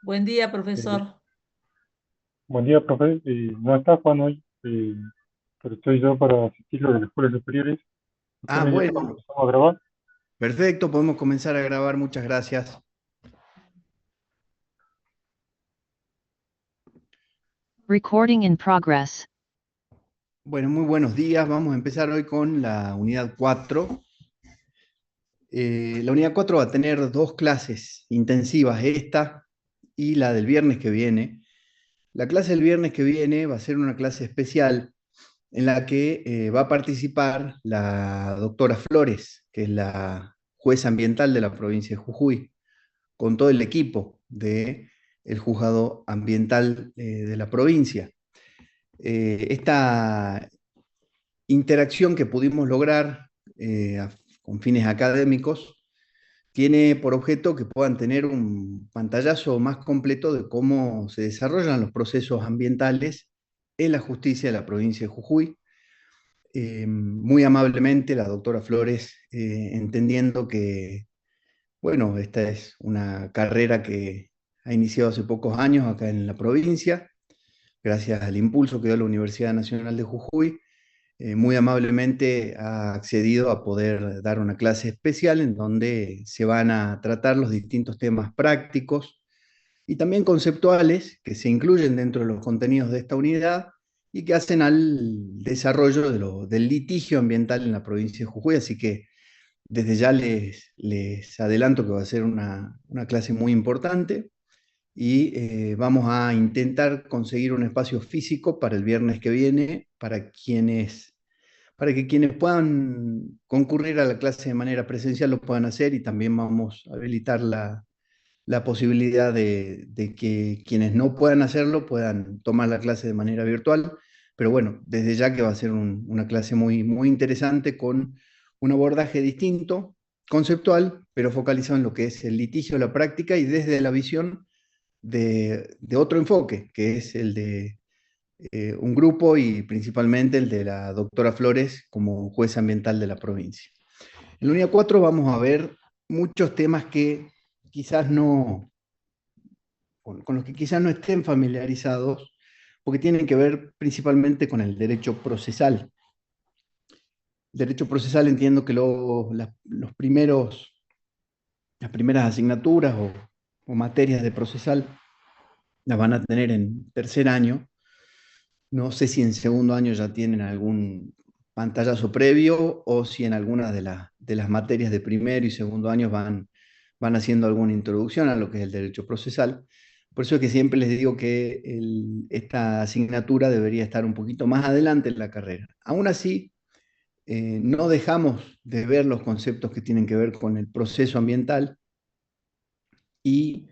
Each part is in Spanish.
Buen día, Eh, profesor. Buen día, profe. No está Juan hoy, pero estoy yo para asistirlo de las escuelas superiores. ¿Usted Ah, me llama cuando bueno, empezamos a grabar? perfecto, podemos comenzar a grabar, muchas gracias. Recording in progress. Bueno, muy buenos días, vamos a empezar hoy con la unidad 4. La unidad 4 va a tener dos clases intensivas, esta y la del viernes que viene. La clase del viernes que viene va a ser una clase especial en la que va a participar la doctora Flores, que es la jueza ambiental de la provincia de Jujuy, con todo el equipo del juzgado ambiental de la provincia. Esta interacción que pudimos lograr con fines académicos tiene por objeto que puedan tener un pantallazo más completo de cómo se desarrollan los procesos ambientales en la justicia de la provincia de Jujuy. Muy amablemente la doctora Flores, entendiendo que, bueno, esta es una carrera que ha iniciado hace pocos años acá en la provincia, gracias al impulso que dio la Universidad Nacional de Jujuy. Muy amablemente ha accedido a poder dar una clase especial en donde se van a tratar los distintos temas prácticos y también conceptuales que se incluyen dentro de los contenidos de esta unidad y que hacen al desarrollo del litigio ambiental en la provincia de Jujuy. Así que desde ya les adelanto que va a ser una clase muy importante y vamos a intentar conseguir un espacio físico para el viernes que viene para que quienes puedan concurrir a la clase de manera presencial lo puedan hacer, y también vamos a habilitar la posibilidad de que quienes no puedan hacerlo puedan tomar la clase de manera virtual. Pero bueno, desde ya que va a ser una clase muy, muy interesante con un abordaje distinto, conceptual, pero focalizado en lo que es el litigio, la práctica y desde la visión de otro enfoque, que es el de un grupo y principalmente el de la doctora Flores como jueza ambiental de la provincia. En la unidad 4 vamos a ver muchos temas que quizás no, con los que quizás no estén familiarizados, porque tienen que ver principalmente con el derecho procesal. Derecho procesal, entiendo que las primeras asignaturas o materias de procesal las van a tener en tercer año. No sé si en segundo año ya tienen algún pantallazo previo o si en algunas de las materias de primero y segundo año van haciendo alguna introducción a lo que es el derecho procesal. Por eso es que siempre les digo que esta asignatura debería estar un poquito más adelante en la carrera. Aún así, no dejamos de ver los conceptos que tienen que ver con el proceso ambiental y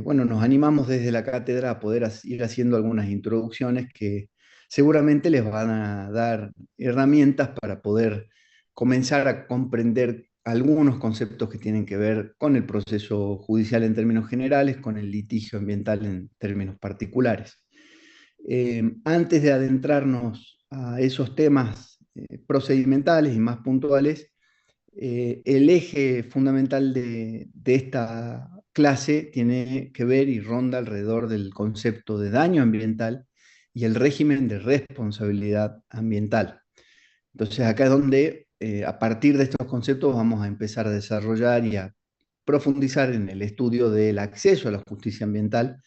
bueno, nos animamos desde la cátedra a poder ir haciendo algunas introducciones que seguramente les van a dar herramientas para poder comenzar a comprender algunos conceptos que tienen que ver con el proceso judicial en términos generales, con el litigio ambiental en términos particulares. Antes de adentrarnos a esos temas procedimentales y más puntuales, el eje fundamental de esta clase tiene que ver y ronda alrededor del concepto de daño ambiental y el régimen de responsabilidad ambiental. Entonces acá es donde a partir de estos conceptos vamos a empezar a desarrollar y a profundizar en el estudio del acceso a la justicia ambiental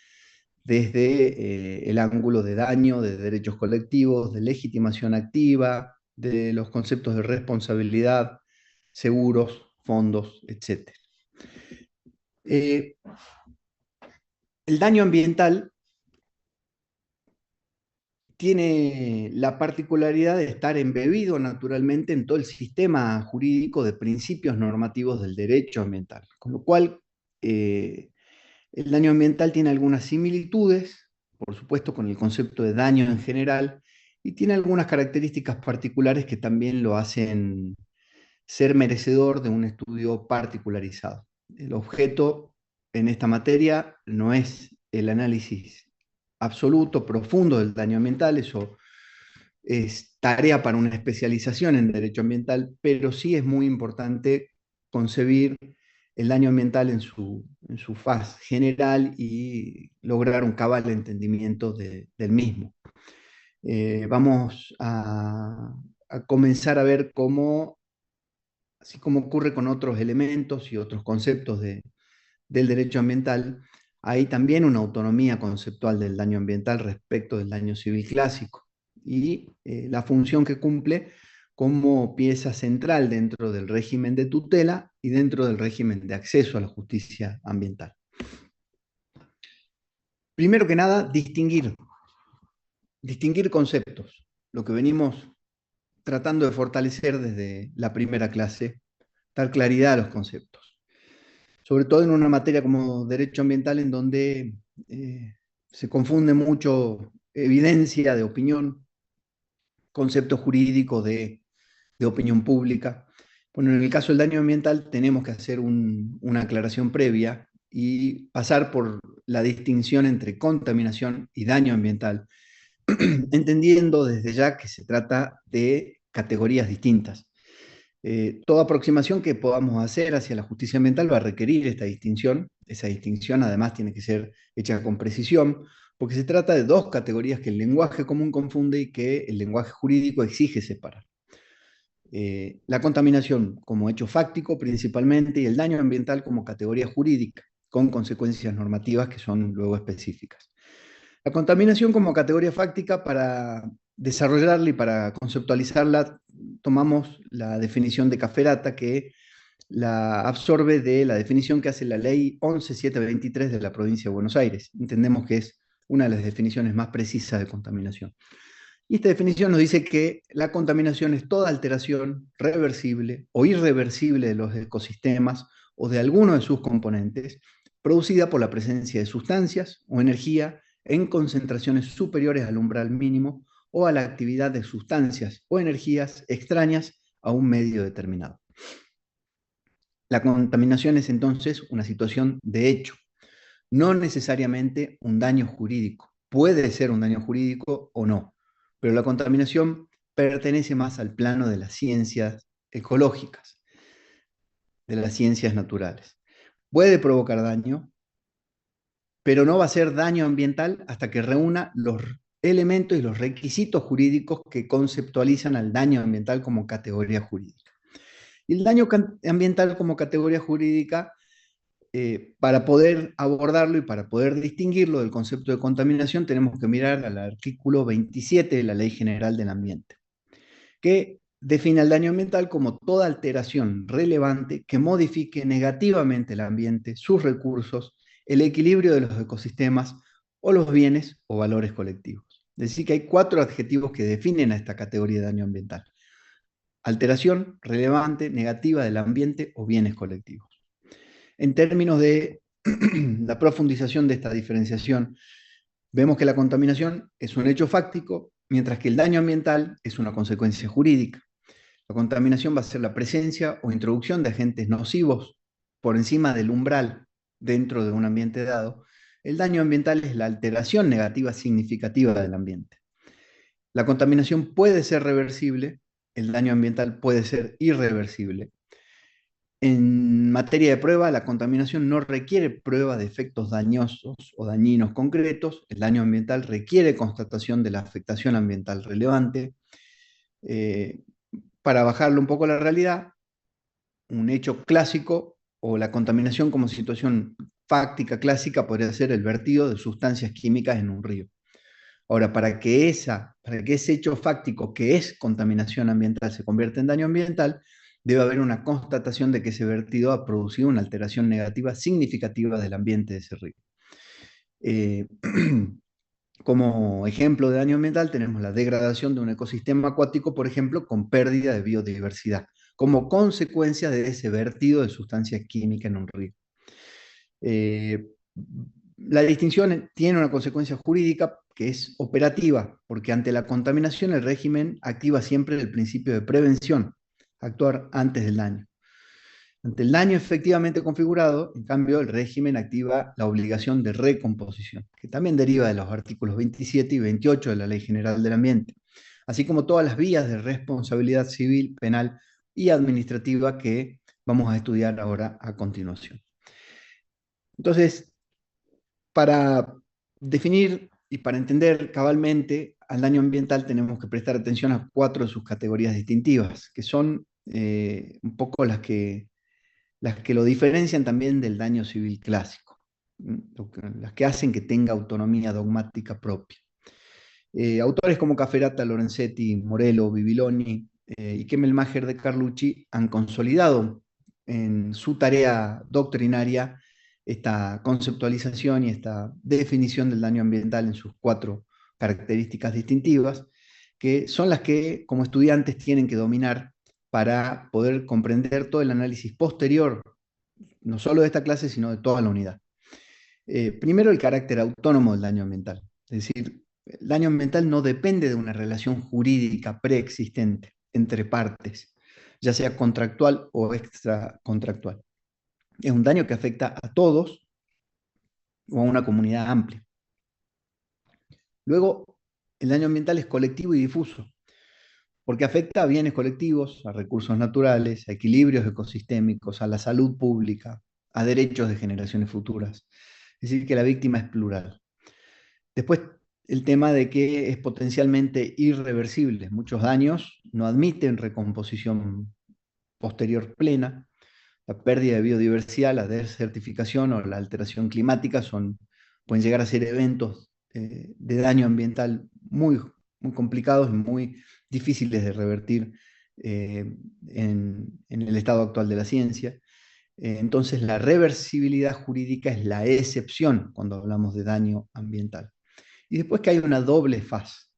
desde el ángulo de daño, de derechos colectivos, de legitimación activa, de los conceptos de responsabilidad, seguros, fondos, etcétera. Eh, el daño ambiental tiene la particularidad de estar embebido naturalmente en todo el sistema jurídico de principios normativos del derecho ambiental, con lo cual el daño ambiental tiene algunas similitudes, por supuesto, con el concepto de daño en general, y tiene algunas características particulares que también lo hacen ser merecedor de un estudio particularizado. El objeto en esta materia no es el análisis absoluto, profundo del daño ambiental, eso es tarea para una especialización en derecho ambiental, pero sí es muy importante concebir el daño ambiental en su faz general y lograr un cabal entendimiento del mismo. Vamos a comenzar a ver cómo, así como ocurre con otros elementos y otros conceptos del derecho ambiental, hay también una autonomía conceptual del daño ambiental respecto del daño civil clásico y la función que cumple como pieza central dentro del régimen de tutela y dentro del régimen de acceso a la justicia ambiental. Primero que nada, distinguir conceptos, lo que venimos tratando de fortalecer desde la primera clase, dar claridad a los conceptos, sobre todo en una materia como derecho ambiental en donde se confunde mucho evidencia de opinión, concepto jurídico de opinión pública. Bueno, en el caso del daño ambiental tenemos que hacer una aclaración previa y pasar por la distinción entre contaminación y daño ambiental, entendiendo desde ya que se trata de categorías distintas. Toda aproximación que podamos hacer hacia la justicia ambiental va a requerir esta distinción. Esa distinción además tiene que ser hecha con precisión, porque se trata de dos categorías que el lenguaje común confunde y que el lenguaje jurídico exige separar. La contaminación como hecho fáctico principalmente y el daño ambiental como categoría jurídica, con consecuencias normativas que son luego específicas. La contaminación como categoría fáctica, para desarrollarla y para conceptualizarla, tomamos la definición de Cafferata, que la absorbe de la definición que hace la ley 11723 de la provincia de Buenos Aires. Entendemos que es una de las definiciones más precisas de contaminación. Y esta definición nos dice que la contaminación es toda alteración reversible o irreversible de los ecosistemas o de alguno de sus componentes, producida por la presencia de sustancias o energía en concentraciones superiores al umbral mínimo o a la actividad de sustancias o energías extrañas a un medio determinado. La contaminación es entonces una situación de hecho, no necesariamente un daño jurídico. Puede ser un daño jurídico o no, pero la contaminación pertenece más al plano de las ciencias ecológicas, de las ciencias naturales. Puede provocar daño, pero no va a ser daño ambiental hasta que reúna los elementos y los requisitos jurídicos que conceptualizan al daño ambiental como categoría jurídica. Y el daño ambiental como categoría jurídica, para poder abordarlo y para poder distinguirlo del concepto de contaminación, tenemos que mirar al artículo 27 de la Ley General del Ambiente, que define el daño ambiental como toda alteración relevante que modifique negativamente el ambiente, sus recursos, el equilibrio de los ecosistemas o los bienes o valores colectivos. Es decir, que hay 4 adjetivos que definen a esta categoría de daño ambiental: alteración relevante, negativa del ambiente o bienes colectivos. En términos de la profundización de esta diferenciación, vemos que la contaminación es un hecho fáctico, mientras que el daño ambiental es una consecuencia jurídica. La contaminación va a ser la presencia o introducción de agentes nocivos por encima del umbral dentro de un ambiente dado. El daño ambiental es la alteración negativa significativa del ambiente. La contaminación puede ser reversible, el daño ambiental puede ser irreversible. En materia de prueba, la contaminación no requiere prueba de efectos dañosos o dañinos concretos. El daño ambiental requiere constatación de la afectación ambiental relevante. Para bajarlo un poco a la realidad, un hecho clásico o la contaminación como situación fáctica clásica podría ser el vertido de sustancias químicas en un río. Ahora, para que ese hecho fáctico, que es contaminación ambiental, se convierta en daño ambiental, debe haber una constatación de que ese vertido ha producido una alteración negativa significativa del ambiente de ese río. Como ejemplo de daño ambiental tenemos la degradación de un ecosistema acuático, por ejemplo, con pérdida de biodiversidad, como consecuencia de ese vertido de sustancias químicas en un río. La distinción tiene una consecuencia jurídica que es operativa, porque ante la contaminación el régimen activa siempre el principio de prevención, actuar antes del daño. Ante el daño efectivamente configurado, en cambio, el régimen activa la obligación de recomposición, que también deriva de los artículos 27 y 28 de la Ley General del Ambiente, así como todas las vías de responsabilidad civil, penal y administrativa que vamos a estudiar ahora a continuación. Entonces, para definir y para entender cabalmente al daño ambiental tenemos que prestar atención a 4 de sus categorías distintivas, que son un poco las que lo diferencian también del daño civil clásico, las que hacen que tenga autonomía dogmática propia. Autores como Cafferata, Lorenzetti, Morello, Bibiloni y Kemmelmacher de Carlucci han consolidado en su tarea doctrinaria esta conceptualización y esta definición del daño ambiental en sus 4 características distintivas, que son las que como estudiantes tienen que dominar para poder comprender todo el análisis posterior, no solo de esta clase, sino de toda la unidad. Primero, el carácter autónomo del daño ambiental. Es decir, el daño ambiental no depende de una relación jurídica preexistente entre partes, ya sea contractual o extracontractual. Es un daño que afecta a todos o a una comunidad amplia. Luego, el daño ambiental es colectivo y difuso, porque afecta a bienes colectivos, a recursos naturales, a equilibrios ecosistémicos, a la salud pública, a derechos de generaciones futuras. Es decir, que la víctima es plural. Después, el tema de que es potencialmente irreversible. Muchos daños no admiten recomposición posterior plena. La pérdida de biodiversidad, la desertificación o la alteración climática pueden llegar a ser eventos de daño ambiental muy complicados y muy difíciles de revertir en el estado actual de la ciencia. Entonces, la reversibilidad jurídica es la excepción cuando hablamos de daño ambiental. Y después que hay una doble faz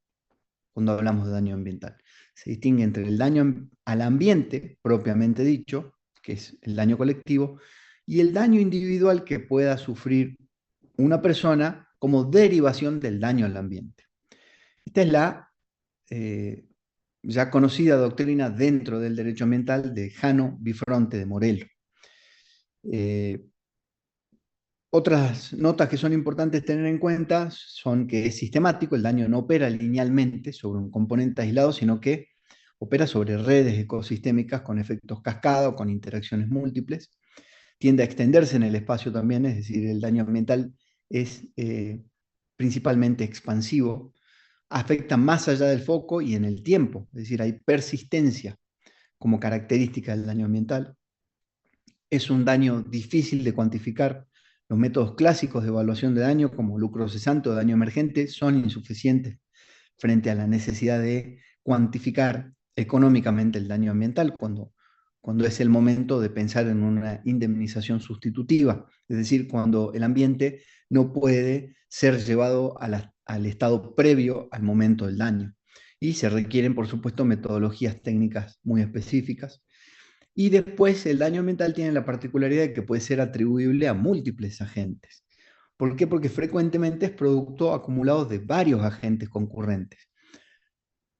cuando hablamos de daño ambiental. Se distingue entre el daño al ambiente, propiamente dicho, que es el daño colectivo, y el daño individual que pueda sufrir una persona como derivación del daño al ambiente. Esta es la ya conocida doctrina dentro del derecho ambiental de Jano Bifronte de Morello. Otras notas que son importantes tener en cuenta son que es sistemático, el daño no opera linealmente sobre un componente aislado, sino que opera sobre redes ecosistémicas con efectos cascada o con interacciones múltiples. Tiende a extenderse en el espacio también, es decir, el daño ambiental es principalmente expansivo, afecta más allá del foco y en el tiempo, es decir, hay persistencia como característica del daño ambiental. Es un daño difícil de cuantificar. Los métodos clásicos de evaluación de daño, como lucro cesante o daño emergente, son insuficientes frente a la necesidad de cuantificar económicamente el daño ambiental cuando es el momento de pensar en una indemnización sustitutiva, es decir, cuando el ambiente no puede ser llevado al estado previo al momento del daño. Y se requieren, por supuesto, metodologías técnicas muy específicas. Y después el daño ambiental tiene la particularidad de que puede ser atribuible a múltiples agentes. ¿Por qué? Porque frecuentemente es producto acumulado de varios agentes concurrentes.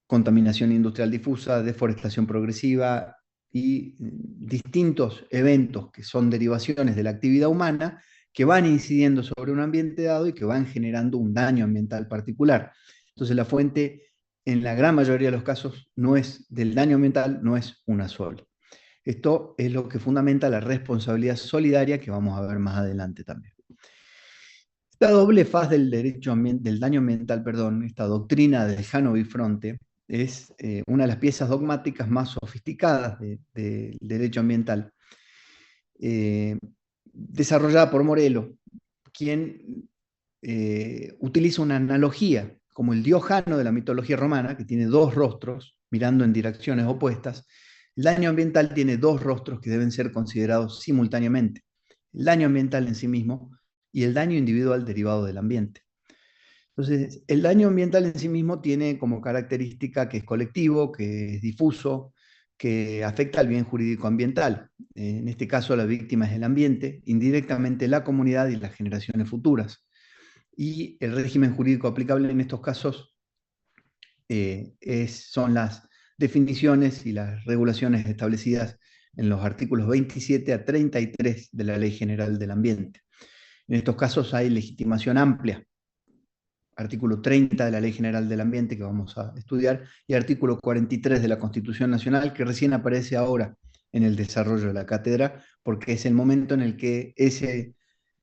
Contaminación industrial difusa, deforestación progresiva y distintos eventos que son derivaciones de la actividad humana que van incidiendo sobre un ambiente dado y que van generando un daño ambiental particular. Entonces la fuente, en la gran mayoría de los casos, del daño ambiental no es una sola. Esto es lo que fundamenta la responsabilidad solidaria que vamos a ver más adelante también. Esta doble faz del daño ambiental, esta doctrina de Jano Bifronte, es una de las piezas dogmáticas más sofisticadas del derecho ambiental, desarrollada por Morello, quien utiliza una analogía, como el dios Jano de la mitología romana, que tiene 2 rostros, mirando en direcciones opuestas. El daño ambiental tiene 2 rostros que deben ser considerados simultáneamente. El daño ambiental en sí mismo y el daño individual derivado del ambiente. Entonces, el daño ambiental en sí mismo tiene como característica que es colectivo, que es difuso, que afecta al bien jurídico ambiental. En este caso, la víctima es el ambiente, indirectamente la comunidad y las generaciones futuras. Y el régimen jurídico aplicable en estos casos son las definiciones y las regulaciones establecidas en los artículos 27 a 33 de la Ley General del Ambiente. En estos casos hay legitimación amplia. Artículo 30 de la Ley General del Ambiente, que vamos a estudiar, y artículo 43 de la Constitución Nacional, que recién aparece ahora en el desarrollo de la cátedra, porque es el momento en el que ese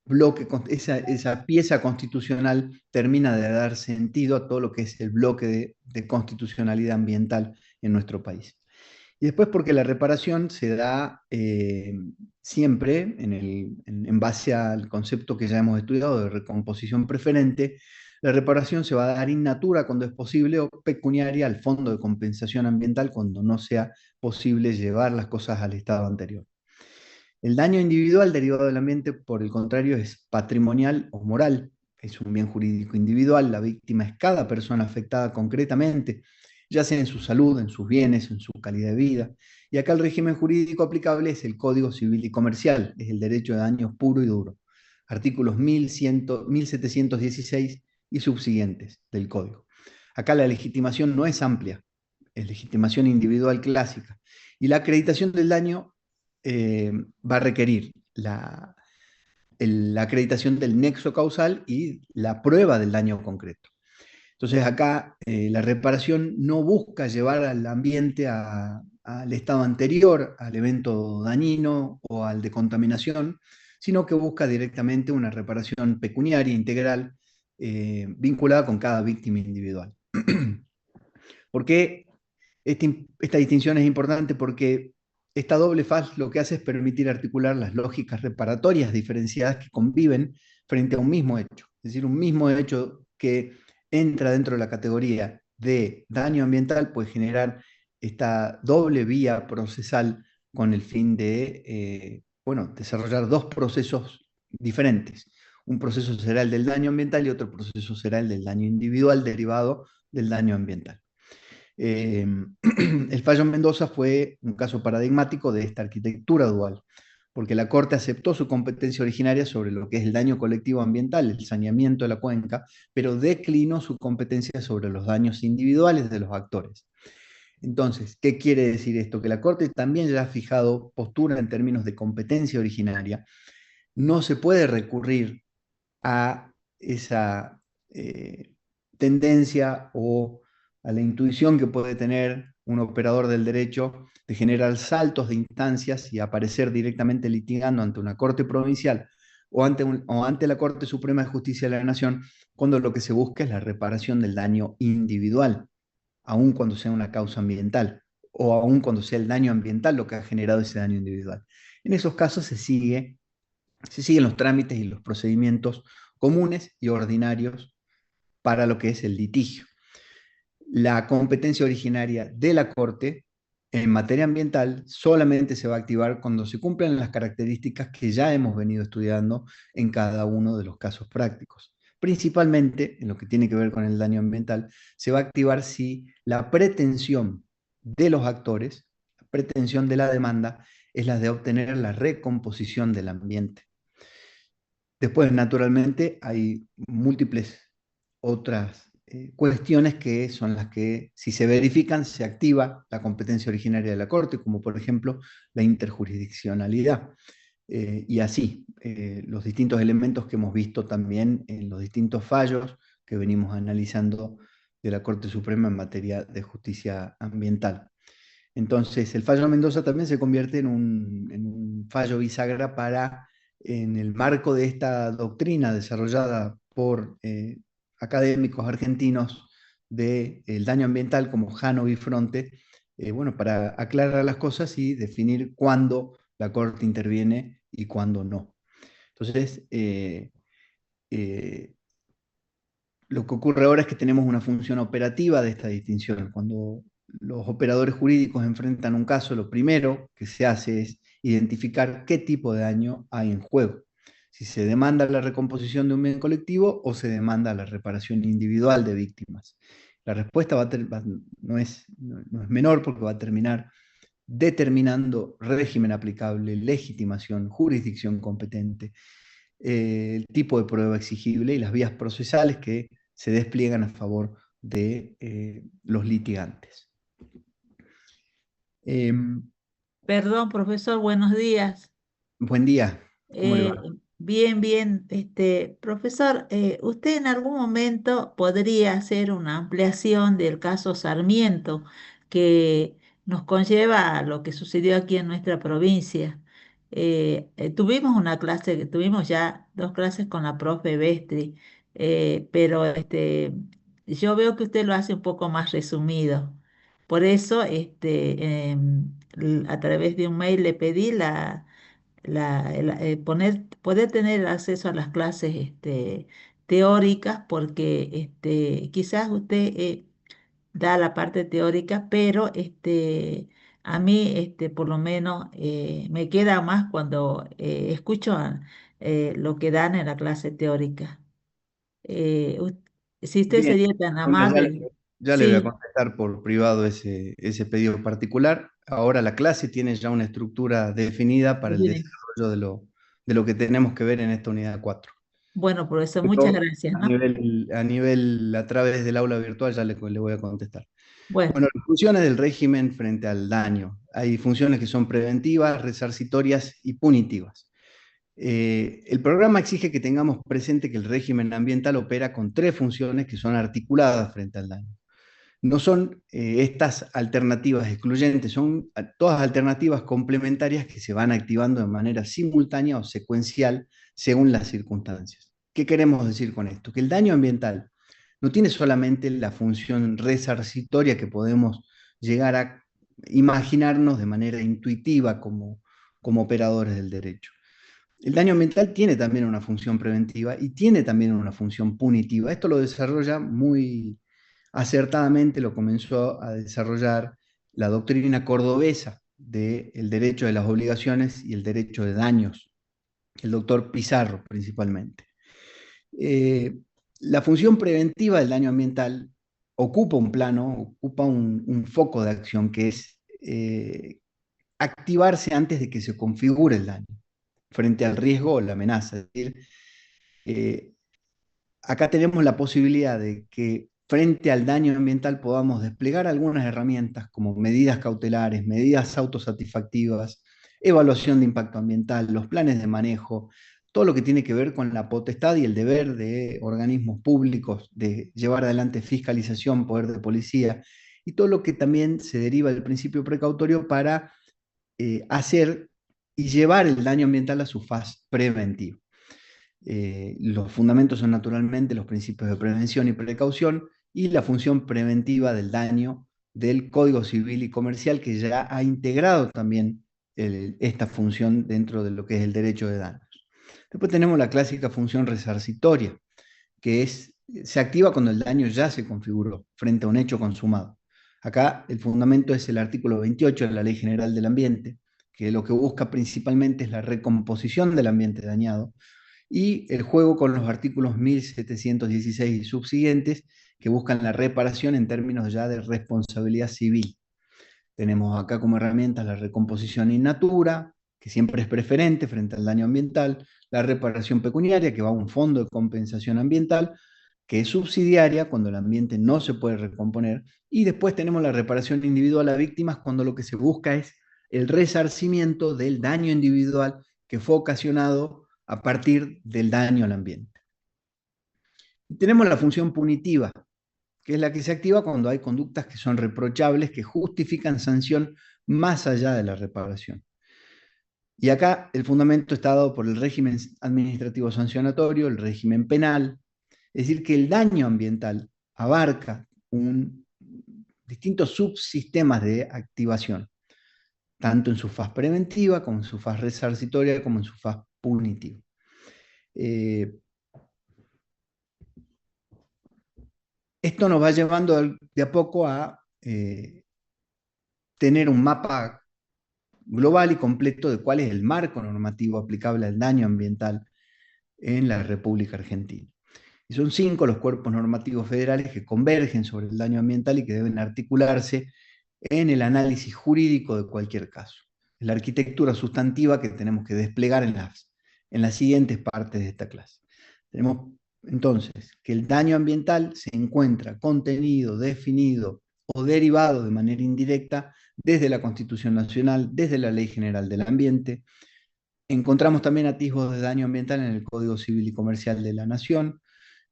bloque, esa pieza constitucional termina de dar sentido a todo lo que es el bloque de constitucionalidad ambiental en nuestro país. Y después porque la reparación se da siempre en base al concepto que ya hemos estudiado de recomposición preferente. La reparación se va a dar in natura cuando es posible o pecuniaria al fondo de compensación ambiental cuando no sea posible llevar las cosas al estado anterior. El daño individual derivado del ambiente, por el contrario, es patrimonial o moral. Es un bien jurídico individual. La víctima es cada persona afectada concretamente, ya sea en su salud, en sus bienes, en su calidad de vida. Y acá el régimen jurídico aplicable es el Código Civil y Comercial, es el derecho de daños puro y duro. Artículos 1100, 1716 y subsiguientes del Código. Acá la legitimación no es amplia, es legitimación individual clásica. Y la acreditación del daño va a requerir la acreditación del nexo causal y la prueba del daño concreto. Entonces acá la reparación no busca llevar al ambiente al estado anterior, al evento dañino o al de contaminación, sino que busca directamente una reparación pecuniaria integral vinculada con cada víctima individual. ¿Por qué esta distinción es importante? Porque esta doble faz lo que hace es permitir articular las lógicas reparatorias diferenciadas que conviven frente a un mismo hecho. Es decir, un mismo hecho que entra dentro de la categoría de daño ambiental puede generar esta doble vía procesal con el fin de desarrollar dos procesos diferentes. Un proceso será el del daño ambiental y otro proceso será el del daño individual derivado del daño ambiental. El fallo en Mendoza fue un caso paradigmático de esta arquitectura dual, porque la Corte aceptó su competencia originaria sobre lo que es el daño colectivo ambiental, el saneamiento de la cuenca, pero declinó su competencia sobre los daños individuales de los actores. Entonces, ¿qué quiere decir esto? Que la Corte también ya ha fijado postura en términos de competencia originaria. No se puede recurrir a esa tendencia o a la intuición que puede tener un operador del derecho de generar saltos de instancias y aparecer directamente litigando ante una corte provincial o ante la Corte Suprema de Justicia de la Nación, cuando lo que se busca es la reparación del daño individual, aun cuando sea una causa ambiental o aun cuando sea el daño ambiental lo que ha generado ese daño individual. En esos casos se siguen los trámites y los procedimientos comunes y ordinarios para lo que es el litigio. La competencia originaria de la Corte en materia ambiental solamente se va a activar cuando se cumplan las características que ya hemos venido estudiando en cada uno de los casos prácticos. Principalmente, en lo que tiene que ver con el daño ambiental, se va a activar si la pretensión de los actores, la pretensión de la demanda, es la de obtener la recomposición del ambiente. Después, naturalmente, hay múltiples otras cuestiones que son las que, si se verifican, se activa la competencia originaria de la Corte, como por ejemplo la interjurisdiccionalidad. Y así, los distintos elementos que hemos visto también en los distintos fallos que venimos analizando de la Corte Suprema en materia de justicia ambiental. Entonces, el fallo Mendoza también se convierte en un fallo bisagra para, en el marco de esta doctrina desarrollada por académicos argentinos del daño ambiental como Jano Bifronte, para aclarar las cosas y definir cuándo la Corte interviene y cuándo no. Entonces, lo que ocurre ahora es que tenemos una función operativa de esta distinción. Cuando los operadores jurídicos enfrentan un caso, lo primero que se hace es identificar qué tipo de daño hay en juego. Si se demanda la recomposición de un bien colectivo o se demanda la reparación individual de víctimas. La respuesta no es menor porque va a terminar determinando régimen aplicable, legitimación, jurisdicción competente, el tipo de prueba exigible y las vías procesales que se despliegan a favor de los litigantes. Perdón, profesor, buenos días. Buen día, ¿cómo le va? Bien, bien. Profesor, ¿usted en algún momento podría hacer una ampliación del caso Sarmiento, que nos conlleva a lo que sucedió aquí en nuestra provincia. Tuvimos una clase, tuvimos ya dos clases con la profe Bestri, pero yo veo que usted lo hace un poco más resumido. Por eso, a través de un mail le pedí poder tener acceso a las clases teóricas, porque quizás usted da la parte teórica, pero a mí por lo menos me queda más cuando escucho lo que dan en la clase teórica. Eh, us- si usted Bien, sería tan Olga, amable, ya le voy a sí, contestar por privado ese pedido particular. Ahora la clase tiene ya una estructura definida para el define. desarrollo de lo que tenemos que ver en esta unidad 4. Bueno, profesor, muchas Pero gracias, a ¿no? a través del aula virtual ya le voy a contestar. Bueno, Bueno, las funciones del régimen frente al daño. Hay funciones que son preventivas, resarcitorias y punitivas. El programa exige que tengamos presente que el régimen ambiental opera con tres funciones que son articuladas frente al daño. No son estas alternativas excluyentes, son todas alternativas complementarias que se van activando de manera simultánea o secuencial según las circunstancias. ¿Qué queremos decir con esto? Que el daño ambiental no tiene solamente la función resarcitoria que podemos llegar a imaginarnos de manera intuitiva como operadores del derecho. El daño ambiental tiene también una función preventiva y tiene también una función punitiva. Esto lo desarrolla muy acertadamente, lo comenzó a desarrollar la doctrina cordobesa del derecho de las obligaciones y el derecho de daños, el doctor Pizarro principalmente. Eh, la función preventiva del daño ambiental ocupa un plano, ocupa un foco de acción que es activarse antes de que se configure el daño, frente al riesgo o la amenaza. Es decir, eh, acá tenemos la posibilidad de que frente al daño ambiental podamos desplegar algunas herramientas como medidas cautelares, medidas autosatisfactivas, evaluación de impacto ambiental, los planes de manejo, todo lo que tiene que ver con la potestad y el deber de organismos públicos de llevar adelante fiscalización, poder de policía, y todo lo que también se deriva del principio precautorio para hacer y llevar el daño ambiental a su fase preventiva. Los fundamentos son naturalmente los principios de prevención y precaución y la función preventiva del daño del Código Civil y Comercial, que ya ha integrado también esta función dentro de lo que es el derecho de daños. Después tenemos la clásica función resarcitoria, que se activa cuando el daño ya se configuró frente a un hecho consumado. Acá el fundamento es el artículo 28 de la Ley General del Ambiente, que lo que busca principalmente es la recomposición del ambiente dañado, y el juego con los artículos 1716 y subsiguientes, que buscan la reparación en términos ya de responsabilidad civil. Tenemos acá como herramientas la recomposición in natura, que siempre es preferente frente al daño ambiental, la reparación pecuniaria, que va a un fondo de compensación ambiental, que es subsidiaria cuando el ambiente no se puede recomponer, y después tenemos la reparación individual a víctimas cuando lo que se busca es el resarcimiento del daño individual que fue ocasionado a partir del daño al ambiente. Y tenemos la función punitiva, que es la que se activa cuando hay conductas que son reprochables, que justifican sanción más allá de la reparación. Y acá el fundamento está dado por el régimen administrativo sancionatorio, el régimen penal, es decir, que el daño ambiental abarca distintos subsistemas de activación, tanto en su faz preventiva, como en su faz resarcitoria, como en su faz punitiva. Esto nos va llevando de a poco a tener un mapa global y completo de cuál es el marco normativo aplicable al daño ambiental en la República Argentina. Y son 5 los cuerpos normativos federales que convergen sobre el daño ambiental y que deben articularse en el análisis jurídico de cualquier caso. Es la arquitectura sustantiva que tenemos que desplegar en las siguientes partes de esta clase. Tenemos entonces que el daño ambiental se encuentra contenido, definido o derivado de manera indirecta desde la Constitución Nacional, desde la Ley General del Ambiente. Encontramos también atisbos de daño ambiental en el Código Civil y Comercial de la Nación,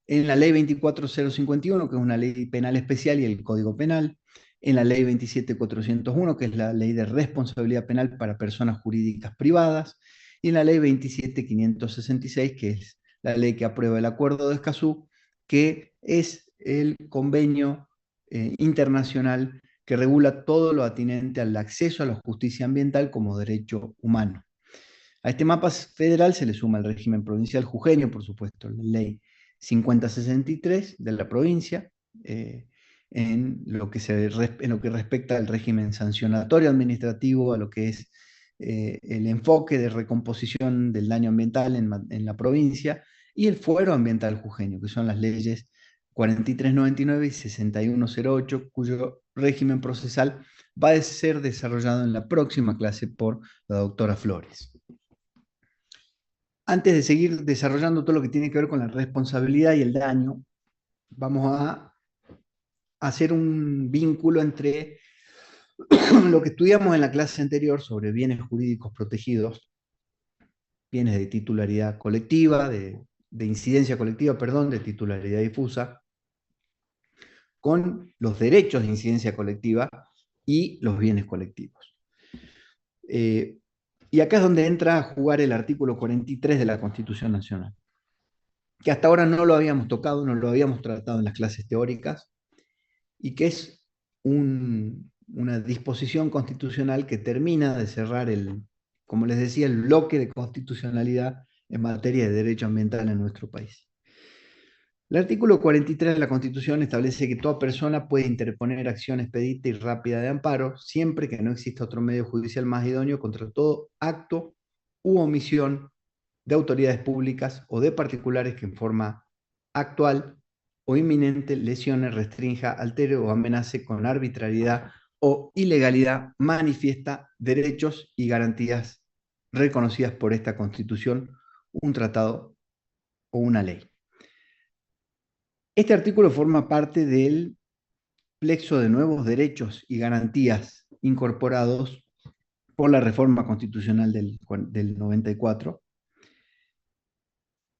en la Ley 24051, que es una ley penal especial, y el Código Penal, en la ley 27.401, que es la ley de responsabilidad penal para personas jurídicas privadas, y en la ley 27.566, que es la ley que aprueba el Acuerdo de Escazú, que es el convenio internacional que regula todo lo atinente al acceso a la justicia ambiental como derecho humano. A este mapa federal se le suma el régimen provincial jujeño, por supuesto, la ley 5063 de la provincia, en lo que respecta al régimen sancionatorio administrativo, a lo que es el enfoque de recomposición del daño ambiental en la provincia, y el fuero ambiental jujeño, que son las leyes 4399 y 6108, cuyo régimen procesal va a ser desarrollado en la próxima clase por la doctora Flores. Antes de seguir desarrollando todo lo que tiene que ver con la responsabilidad y el daño, vamos a hacer un vínculo entre lo que estudiamos en la clase anterior sobre bienes jurídicos protegidos, bienes de titularidad colectiva, de incidencia colectiva, perdón, de titularidad difusa, con los derechos de incidencia colectiva y los bienes colectivos. Y acá es donde entra a jugar el artículo 43 de la Constitución Nacional, que hasta ahora no lo habíamos tocado, no lo habíamos tratado en las clases teóricas, y que es una disposición constitucional que termina de cerrar como les decía, el bloque de constitucionalidad en materia de derecho ambiental en nuestro país. El artículo 43 de la Constitución establece que toda persona puede interponer acción expedita y rápida de amparo, siempre que no exista otro medio judicial más idóneo contra todo acto u omisión de autoridades públicas o de particulares que en forma actual o inminente lesione, restrinja, altere o amenace con arbitrariedad o ilegalidad manifiesta derechos y garantías reconocidas por esta Constitución, un tratado o una ley. Este artículo forma parte del plexo de nuevos derechos y garantías incorporados por la reforma constitucional del 94,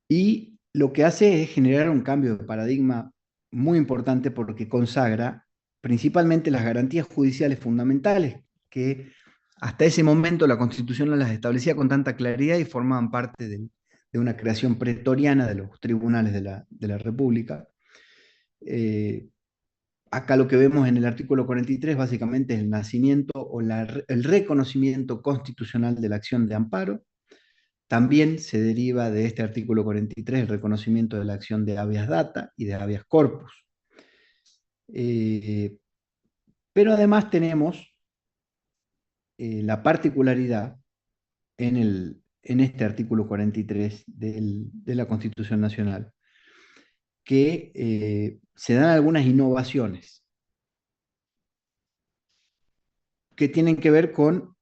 y lo que hace es generar un cambio de paradigma muy importante porque consagra principalmente las garantías judiciales fundamentales que hasta ese momento la Constitución no las establecía con tanta claridad y formaban parte de una creación pretoriana de los tribunales de la República. Acá lo que vemos en el artículo 43 básicamente es el nacimiento o el reconocimiento constitucional de la acción de amparo. También se deriva de este artículo 43 el reconocimiento de la acción de habeas data y de habeas corpus. Pero además tenemos la particularidad en este artículo 43 de la Constitución Nacional, que se dan algunas innovaciones que tienen que ver con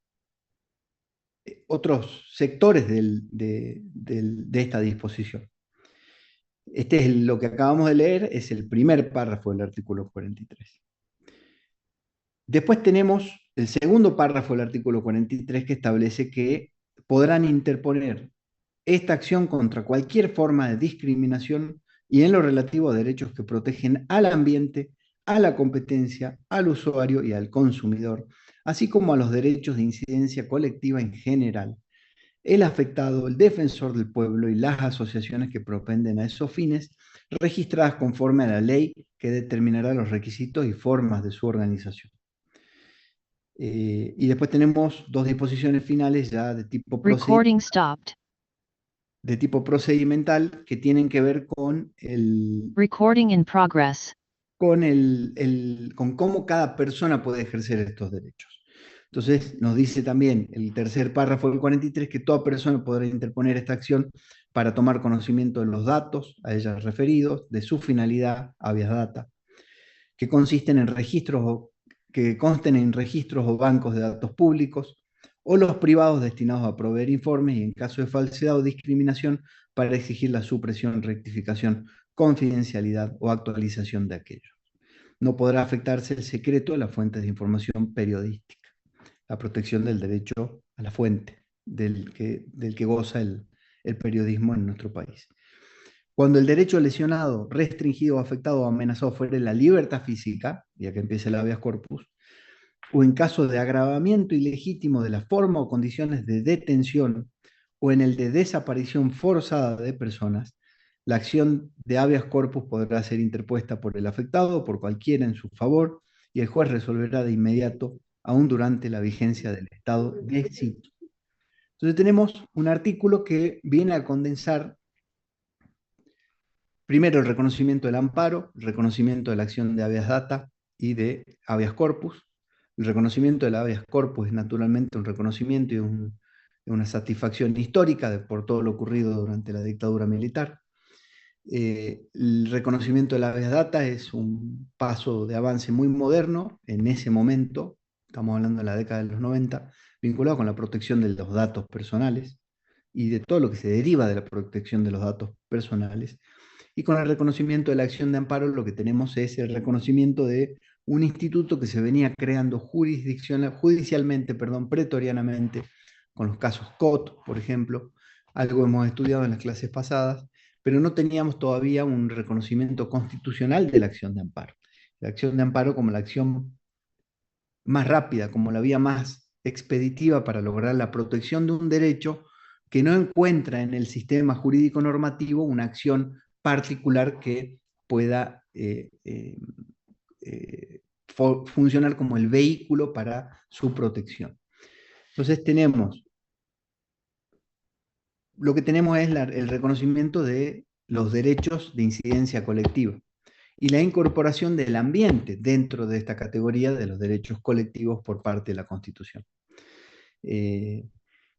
otros sectores de esta disposición. Este es lo que acabamos de leer, es el primer párrafo del artículo 43. Después tenemos el segundo párrafo del artículo 43 que establece que podrán interponer esta acción contra cualquier forma de discriminación y en lo relativo a derechos que protegen al ambiente, a la competencia, al usuario y al consumidor, así como a los derechos de incidencia colectiva en general, el afectado, el defensor del pueblo y las asociaciones que propenden a esos fines, registradas conforme a la ley que determinará los requisitos y formas de su organización. Y después tenemos dos disposiciones finales ya de tipo procedimental que tienen que ver con con cómo cada persona puede ejercer estos derechos. Entonces nos dice también el tercer párrafo del 43 que toda persona podrá interponer esta acción para tomar conocimiento de los datos a ella referidos, de su finalidad, habeas data, que consten en registros o bancos de datos públicos, o los privados destinados a proveer informes y en caso de falsedad o discriminación para exigir la supresión, rectificación, confidencialidad o actualización de aquellos. No podrá afectarse el secreto de las fuentes de información periodística, la protección del derecho a la fuente del que goza el periodismo en nuestro país. Cuando el derecho lesionado, restringido, afectado o amenazado fuere la libertad física, ya que empieza el habeas corpus, o en caso de agravamiento ilegítimo de la forma o condiciones de detención, o en el de desaparición forzada de personas, la acción de habeas corpus podrá ser interpuesta por el afectado o por cualquiera en su favor, y el juez resolverá de inmediato, aún durante la vigencia del estado de sitio. Entonces tenemos un artículo que viene a condensar primero el reconocimiento del amparo, el reconocimiento de la acción de habeas data y de habeas corpus. El reconocimiento del habeas corpus es naturalmente un reconocimiento y una satisfacción histórica por todo lo ocurrido durante la dictadura militar. El reconocimiento del habeas data es un paso de avance muy moderno en ese momento, estamos hablando de la década de los 90, vinculado con la protección de los datos personales y de todo lo que se deriva de la protección de los datos personales. Y con el reconocimiento de la acción de amparo lo que tenemos es el reconocimiento de un instituto que se venía creando judicialmente, pretorianamente, con los casos COT, por ejemplo, algo hemos estudiado en las clases pasadas, pero no teníamos todavía un reconocimiento constitucional de la acción de amparo. La acción de amparo como la acción más rápida, como la vía más expeditiva para lograr la protección de un derecho que no encuentra en el sistema jurídico normativo una acción particular que pueda funcionar como el vehículo para su protección. Entonces lo que tenemos es el reconocimiento de los derechos de incidencia colectiva y la incorporación del ambiente dentro de esta categoría de los derechos colectivos por parte de la Constitución.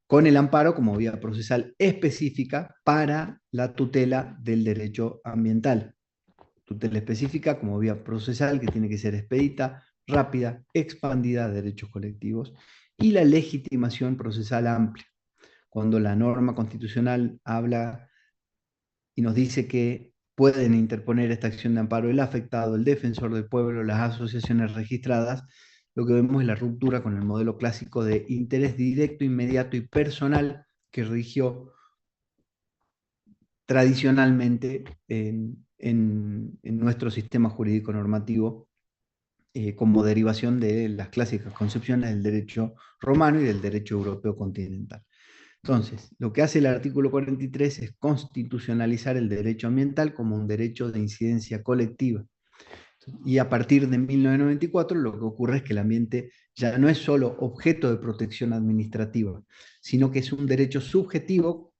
Con el amparo como vía procesal específica para la tutela del derecho ambiental. Tutela específica como vía procesal que tiene que ser expedita, rápida, expandida de derechos colectivos, y la legitimación procesal amplia. Cuando la norma constitucional habla y nos dice que pueden interponer esta acción de amparo el afectado, el defensor del pueblo, las asociaciones registradas, lo que vemos es la ruptura con el modelo clásico de interés directo, inmediato y personal que rigió tradicionalmente en nuestro sistema jurídico normativo como derivación de las clásicas concepciones del derecho romano y del derecho europeo continental. Entonces, lo que hace el artículo 43 es constitucionalizar el derecho ambiental como un derecho de incidencia colectiva. Y a partir de 1994 lo que ocurre es que el ambiente ya no es solo objeto de protección administrativa, sino que es un derecho subjetivo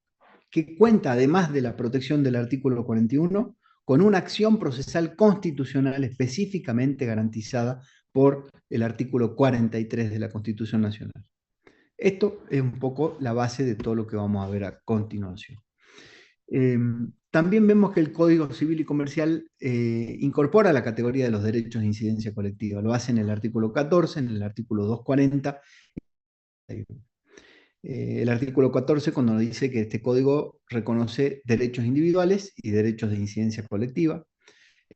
que cuenta, además de la protección del artículo 41, con una acción procesal constitucional específicamente garantizada por el artículo 43 de la Constitución Nacional. Esto es un poco la base de todo lo que vamos a ver a continuación. También vemos que el Código Civil y Comercial incorpora la categoría de los derechos de incidencia colectiva. Lo hace en el artículo 14, en el artículo 240. El artículo 14 cuando dice que este código reconoce derechos individuales y derechos de incidencia colectiva.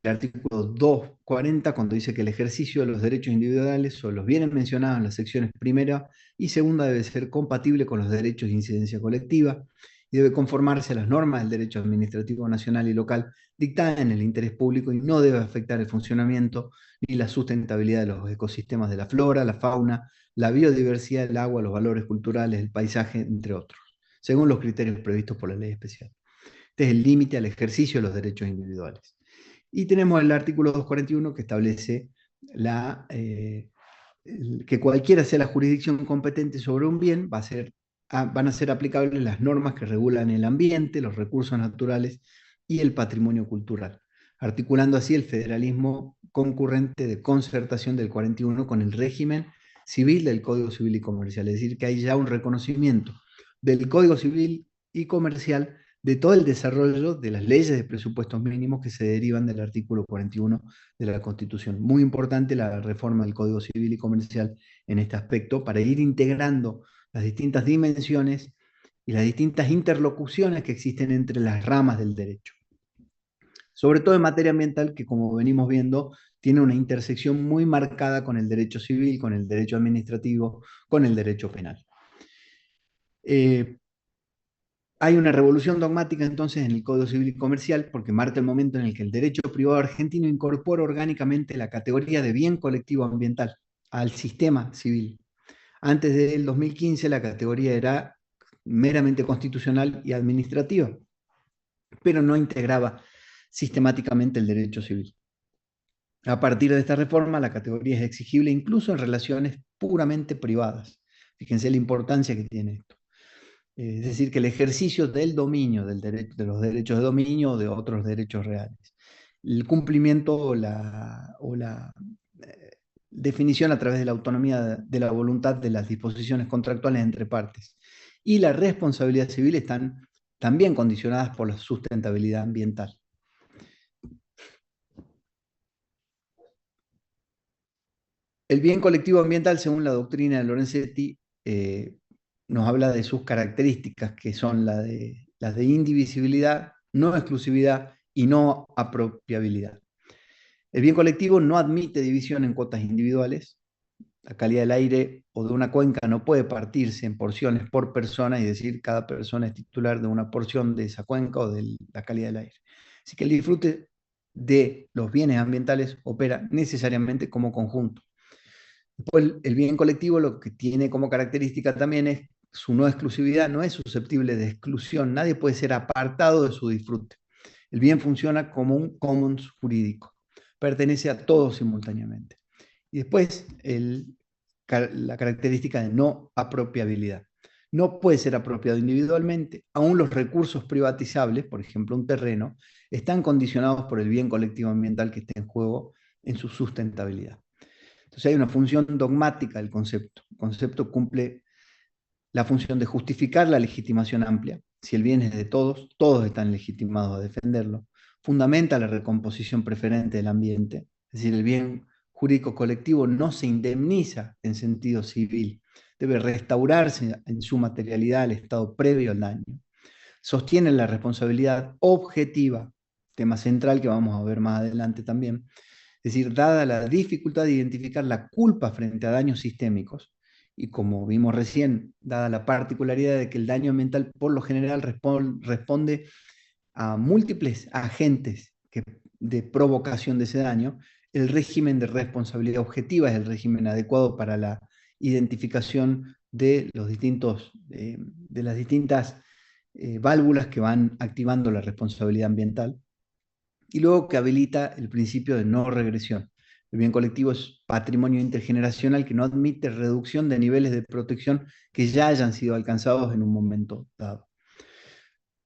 El artículo 240 cuando dice que el ejercicio de los derechos individuales o los bienes mencionados en las secciones primera y segunda debe ser compatible con los derechos de incidencia colectiva y debe conformarse a las normas del derecho administrativo nacional y local dictadas en el interés público y no debe afectar el funcionamiento ni la sustentabilidad de los ecosistemas de la flora, la fauna, la biodiversidad del agua, los valores culturales, el paisaje, entre otros, según los criterios previstos por la ley especial. Este es el límite al ejercicio de los derechos individuales. Y tenemos el artículo 241 que establece que cualquiera sea la jurisdicción competente sobre un bien, van a ser aplicables las normas que regulan el ambiente, los recursos naturales y el patrimonio cultural, articulando así el federalismo concurrente de concertación del 41 con el régimen civil del Código Civil y Comercial. Es decir, que hay ya un reconocimiento del Código Civil y Comercial de todo el desarrollo de las leyes de presupuestos mínimos que se derivan del artículo 41 de la Constitución. Muy importante la reforma del Código Civil y Comercial en este aspecto para ir integrando las distintas dimensiones y las distintas interlocuciones que existen entre las ramas del derecho. Sobre todo en materia ambiental, que como venimos viendo, tiene una intersección muy marcada con el derecho civil, con el derecho administrativo, con el derecho penal. Hay una revolución dogmática entonces en el Código Civil y Comercial porque marca el momento en el que el derecho privado argentino incorpora orgánicamente la categoría de bien colectivo ambiental al sistema civil. Antes del 2015 la categoría era meramente constitucional y administrativa, pero no integraba sistemáticamente el derecho civil. A partir de esta reforma, la categoría es exigible incluso en relaciones puramente privadas. Fíjense la importancia que tiene esto. Es decir, que el ejercicio del dominio, de los derechos de dominio o de otros derechos reales. El cumplimiento o la definición a través de la autonomía de la voluntad de las disposiciones contractuales entre partes. Y la responsabilidad civil están también condicionadas por la sustentabilidad ambiental. El bien colectivo ambiental, según la doctrina de Lorenzetti, nos habla de sus características, que son las de indivisibilidad, no exclusividad y no apropiabilidad. El bien colectivo no admite división en cuotas individuales. La calidad del aire o de una cuenca no puede partirse en porciones por persona y decir cada persona es titular de una porción de esa cuenca o de la calidad del aire. Así que el disfrute de los bienes ambientales opera necesariamente como conjunto. Después, el bien colectivo lo que tiene como característica también es su no exclusividad, no es susceptible de exclusión, nadie puede ser apartado de su disfrute. El bien funciona como un commons jurídico, pertenece a todos simultáneamente. Y después, la característica de no apropiabilidad. No puede ser apropiado individualmente, aún los recursos privatizables, por ejemplo un terreno, están condicionados por el bien colectivo ambiental que está en juego en su sustentabilidad. Entonces hay una función dogmática del concepto. El concepto cumple la función de justificar la legitimación amplia. Si el bien es de todos, todos están legitimados a defenderlo. Fundamenta la recomposición preferente del ambiente. Es decir, el bien jurídico colectivo no se indemniza en sentido civil. Debe restaurarse en su materialidad al estado previo al daño. Sostiene la responsabilidad objetiva, tema central que vamos a ver más adelante también. Es decir, dada la dificultad de identificar la culpa frente a daños sistémicos, y como vimos recién, dada la particularidad de que el daño ambiental por lo general responde a múltiples agentes de provocación de ese daño, el régimen de responsabilidad objetiva es el régimen adecuado para la identificación de las distintas válvulas que van activando la responsabilidad ambiental, y luego que habilita el principio de no regresión. El bien colectivo es patrimonio intergeneracional que no admite reducción de niveles de protección que ya hayan sido alcanzados en un momento dado.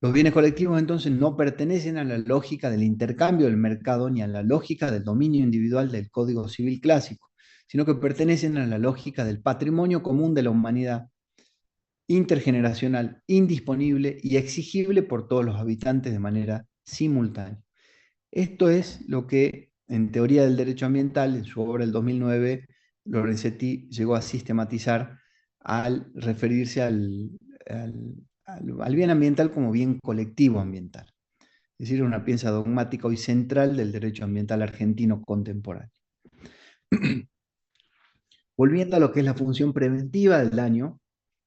Los bienes colectivos entonces no pertenecen a la lógica del intercambio del mercado ni a la lógica del dominio individual del Código Civil clásico, sino que pertenecen a la lógica del patrimonio común de la humanidad, intergeneracional, indisponible y exigible por todos los habitantes de manera simultánea. Esto es lo que, en Teoría del Derecho Ambiental, en su obra del 2009, Lorenzetti llegó a sistematizar al referirse al bien ambiental como bien colectivo ambiental. Es decir, una pieza dogmática y central del derecho ambiental argentino contemporáneo. Volviendo a lo que es la función preventiva del daño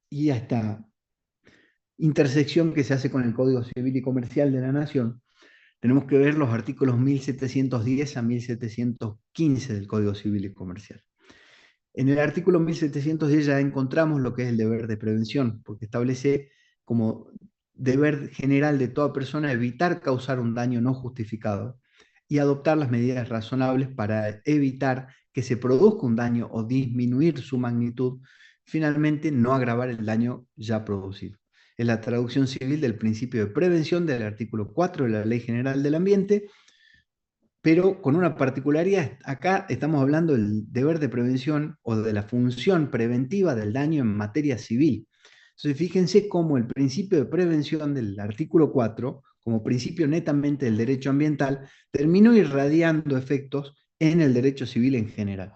y a esta intersección que se hace con el Código Civil y Comercial de la Nación, tenemos que ver los artículos 1710 a 1715 del Código Civil y Comercial. En el artículo 1710 ya encontramos lo que es el deber de prevención, porque establece como deber general de toda persona evitar causar un daño no justificado y adoptar las medidas razonables para evitar que se produzca un daño o disminuir su magnitud, finalmente no agravar el daño ya producido. Es la traducción civil del principio de prevención del artículo 4 de la Ley General del Ambiente, pero con una particularidad. Acá estamos hablando del deber de prevención o de la función preventiva del daño en materia civil. Entonces, fíjense cómo el principio de prevención del artículo 4, como principio netamente del derecho ambiental, terminó irradiando efectos en el derecho civil en general.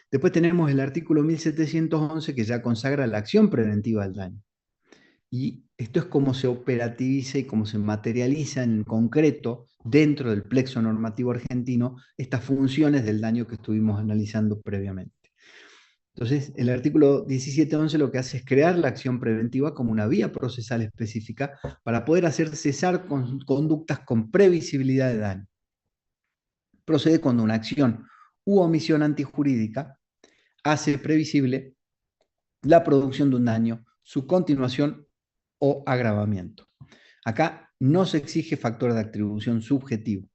Después tenemos el artículo 1711 que ya consagra la acción preventiva del daño. Y esto es cómo se operativiza y cómo se materializa en concreto dentro del plexo normativo argentino estas funciones del daño que estuvimos analizando previamente. Entonces, el artículo 17.11 lo que hace es crear la acción preventiva como una vía procesal específica para poder hacer cesar conductas con previsibilidad de daño. Procede cuando una acción u omisión antijurídica hace previsible la producción de un daño, su continuación o agravamiento. Acá no se exige factor de atribución subjetivo.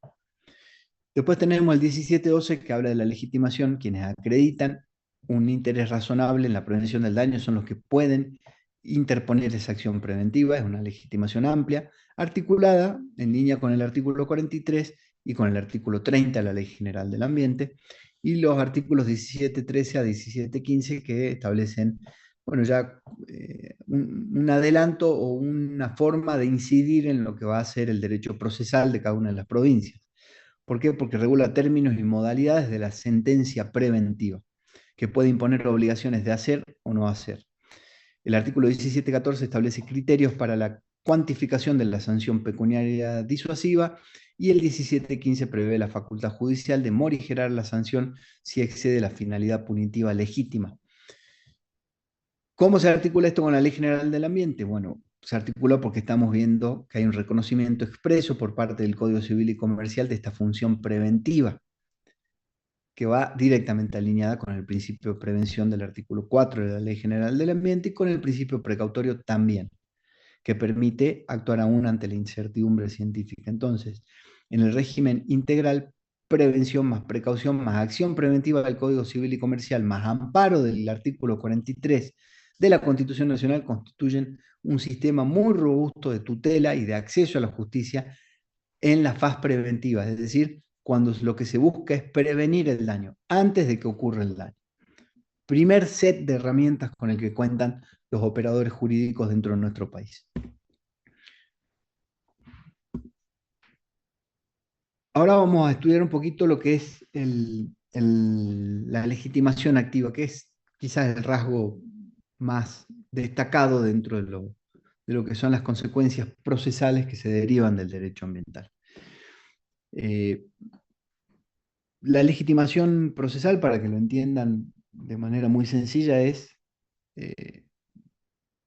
Después tenemos el 17.12 que habla de la legitimación. Quienes acreditan un interés razonable en la prevención del daño son los que pueden interponer esa acción preventiva. Es una legitimación amplia, articulada en línea con el artículo 43 y con el artículo 30 de la Ley General del Ambiente, y los artículos 17.13 a 17.15 que establecen, bueno, ya un adelanto o una forma de incidir en lo que va a ser el derecho procesal de cada una de las provincias. ¿Por qué? Porque regula términos y modalidades de la sentencia preventiva, que puede imponer obligaciones de hacer o no hacer. El artículo 17.14 establece criterios para la cuantificación de la sanción pecuniaria disuasiva, y el 17.15 prevé la facultad judicial de morigerar la sanción si excede la finalidad punitiva legítima. ¿Cómo se articula esto con la Ley General del Ambiente? Bueno, se articula porque estamos viendo que hay un reconocimiento expreso por parte del Código Civil y Comercial de esta función preventiva, que va directamente alineada con el principio de prevención del artículo 4 de la Ley General del Ambiente y con el principio precautorio también, que permite actuar aún ante la incertidumbre científica. Entonces, en el régimen integral, prevención más precaución más acción preventiva del Código Civil y Comercial más amparo del artículo 43 de la Constitución Nacional constituyen un sistema muy robusto de tutela y de acceso a la justicia en la fase preventiva, es decir, cuando lo que se busca es prevenir el daño antes de que ocurra el daño. Primer set de herramientas con el que cuentan los operadores jurídicos dentro de nuestro país. Ahora vamos a estudiar un poquito lo que es la legitimación activa, que es quizás el rasgo más destacado dentro de lo que son las consecuencias procesales que se derivan del derecho ambiental. La legitimación procesal, para que lo entiendan de manera muy sencilla, es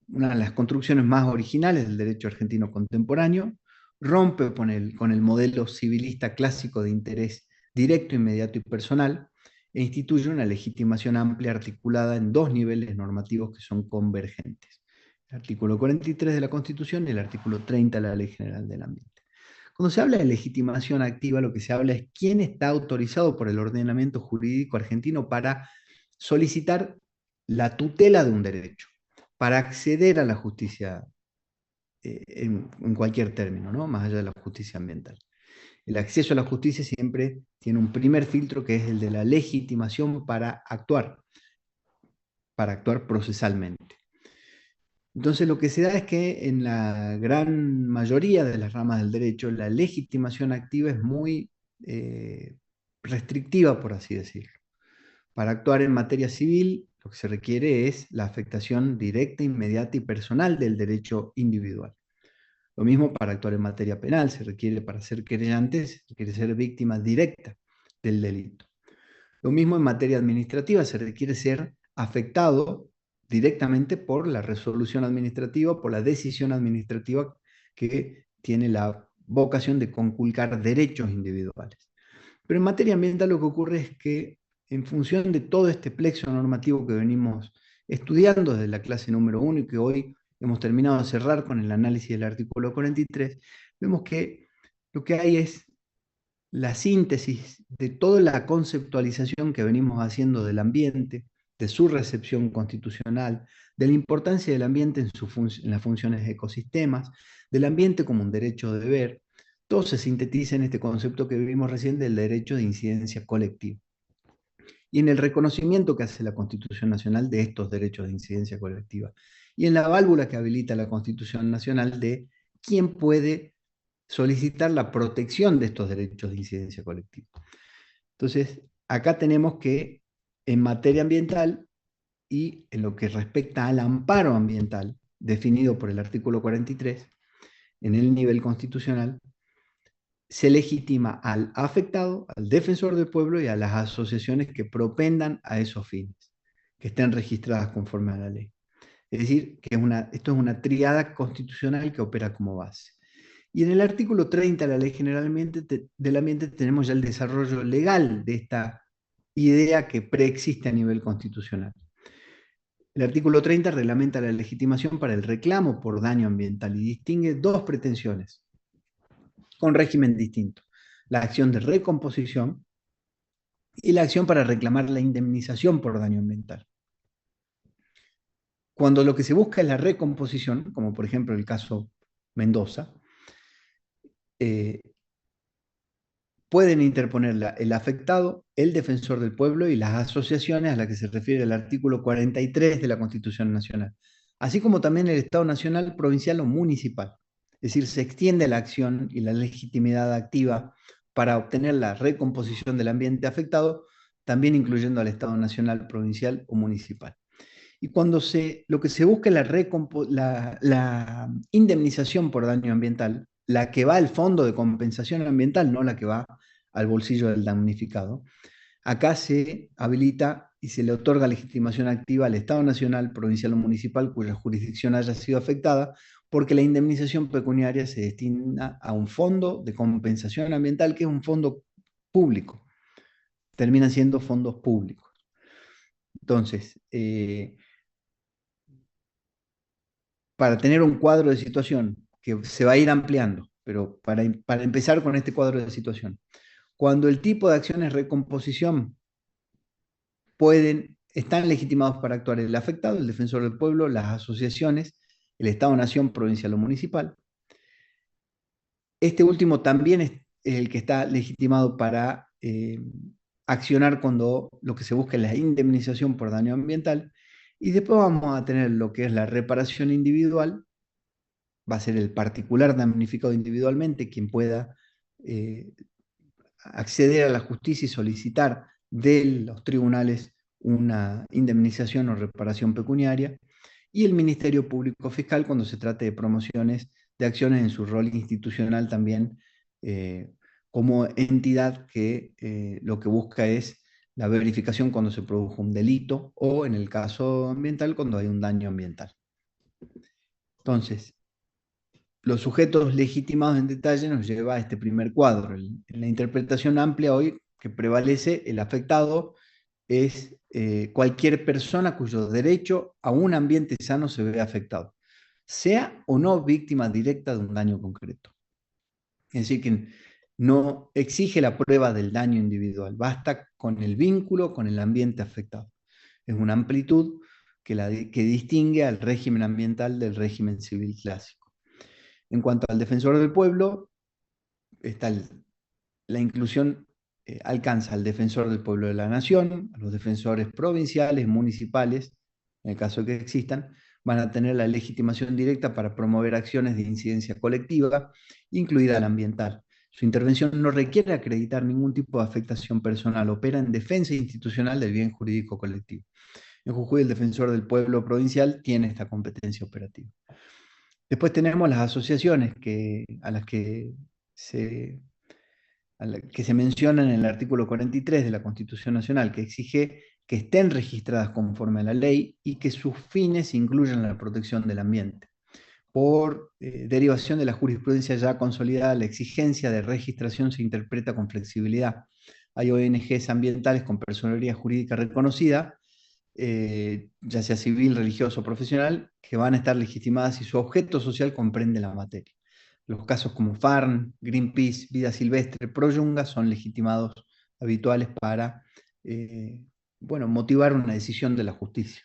una de las construcciones más originales del derecho argentino contemporáneo. Rompe con el modelo civilista clásico de interés directo, inmediato y personal, e instituye una legitimación amplia articulada en dos niveles normativos que son convergentes: el artículo 43 de la Constitución y el artículo 30 de la Ley General del Ambiente. Cuando se habla de legitimación activa, lo que se habla es quién está autorizado por el ordenamiento jurídico argentino para solicitar la tutela de un derecho, para acceder a la justicia en cualquier término, ¿no? Más allá de la justicia ambiental. El acceso a la justicia siempre tiene un primer filtro, que es el de la legitimación para actuar procesalmente. Entonces lo que se da es que en la gran mayoría de las ramas del derecho, la legitimación activa es muy restrictiva, por así decirlo. Para actuar en materia civil, lo que se requiere es la afectación directa, inmediata y personal del derecho individual. Lo mismo para actuar en materia penal, se requiere para ser querellante, se requiere ser víctima directa del delito. Lo mismo en materia administrativa, se requiere ser afectado directamente por la resolución administrativa, por la decisión administrativa que tiene la vocación de conculcar derechos individuales. Pero en materia ambiental lo que ocurre es que, en función de todo este plexo normativo que venimos estudiando desde la clase número 1 y que hoy hemos terminado de cerrar con el análisis del artículo 43, vemos que lo que hay es la síntesis de toda la conceptualización que venimos haciendo del ambiente, de su recepción constitucional, de la importancia del ambiente en las funciones de ecosistemas, del ambiente como un derecho de deber. Todo se sintetiza en este concepto que vimos recién del derecho de incidencia colectiva, y en el reconocimiento que hace la Constitución Nacional de estos derechos de incidencia colectiva, y en la válvula que habilita la Constitución Nacional de quién puede solicitar la protección de estos derechos de incidencia colectiva. Entonces, acá tenemos que en materia ambiental y en lo que respecta al amparo ambiental, definido por el artículo 43, en el nivel constitucional, se legitima al afectado, al defensor del pueblo y a las asociaciones que propendan a esos fines. que estén registradas conforme a la ley. Es decir, que esto es una tríada constitucional que opera como base. Y en el artículo 30 de la Ley General del Ambiente tenemos ya el desarrollo legal de esta idea que preexiste a nivel constitucional. El artículo 30 reglamenta la legitimación para el reclamo por daño ambiental y distingue dos pretensiones con régimen distinto: la acción de recomposición y la acción para reclamar la indemnización por daño ambiental. Cuando lo que se busca es la recomposición, como por ejemplo el caso Mendoza, pueden interponerla el afectado, el defensor del pueblo y las asociaciones a las que se refiere el artículo 43 de la Constitución Nacional, así como también el Estado nacional, provincial o municipal. Es decir, se extiende la acción y la legitimidad activa para obtener la recomposición del ambiente afectado, también incluyendo al Estado nacional, provincial o municipal. Y cuando lo que se busca es la indemnización por daño ambiental, la que va al fondo de compensación ambiental, no la que va al bolsillo del damnificado, acá se habilita y se le otorga legitimación activa al Estado nacional, provincial o municipal cuya jurisdicción haya sido afectada, porque la indemnización pecuniaria se destina a un fondo de compensación ambiental que es un fondo público. Terminan siendo fondos públicos. Entonces, para tener un cuadro de situación que se va a ir ampliando, pero para empezar con este cuadro de situación, cuando el tipo de acciones recomposición están legitimados para actuar el afectado, el defensor del pueblo, las asociaciones, el Estado-Nación, provincial o municipal. Este último también es el que está legitimado para accionar cuando lo que se busca es la indemnización por daño ambiental. Y después vamos a tener lo que es la reparación individual. Va a ser el particular damnificado individualmente quien pueda acceder a la justicia y solicitar de los tribunales una indemnización o reparación pecuniaria, y el Ministerio Público Fiscal cuando se trate de promociones de acciones en su rol institucional también, como entidad que lo que busca es la verificación cuando se produjo un delito o, en el caso ambiental, cuando hay un daño ambiental. Entonces, los sujetos legitimados en detalle nos lleva a este primer cuadro. En la interpretación amplia hoy que prevalece, el afectado es cualquier persona cuyo derecho a un ambiente sano se ve afectado, sea o no víctima directa de un daño concreto. Es decir, que no exige la prueba del daño individual, basta con el vínculo con el ambiente afectado. Es una amplitud que distingue al régimen ambiental del régimen civil clásico. En cuanto al defensor del pueblo, la inclusión alcanza al defensor del pueblo de la nación, a los defensores provinciales, municipales, en el caso de que existan, van a tener la legitimación directa para promover acciones de incidencia colectiva, incluida la ambiental. Su intervención no requiere acreditar ningún tipo de afectación personal, opera en defensa institucional del bien jurídico colectivo. En Jujuy, el defensor del pueblo provincial tiene esta competencia operativa. Después tenemos las asociaciones a las que se mencionan en el artículo 43 de la Constitución Nacional, que exige que estén registradas conforme a la ley y que sus fines incluyan la protección del ambiente. Por derivación de la jurisprudencia ya consolidada, la exigencia de registración se interpreta con flexibilidad. Hay ONGs ambientales con personalidad jurídica reconocida, ya sea civil, religioso o profesional, que van a estar legitimadas si su objeto social comprende la materia. Los casos como FARN, Greenpeace, Vida Silvestre, Proyunga son legitimados habituales para motivar una decisión de la justicia,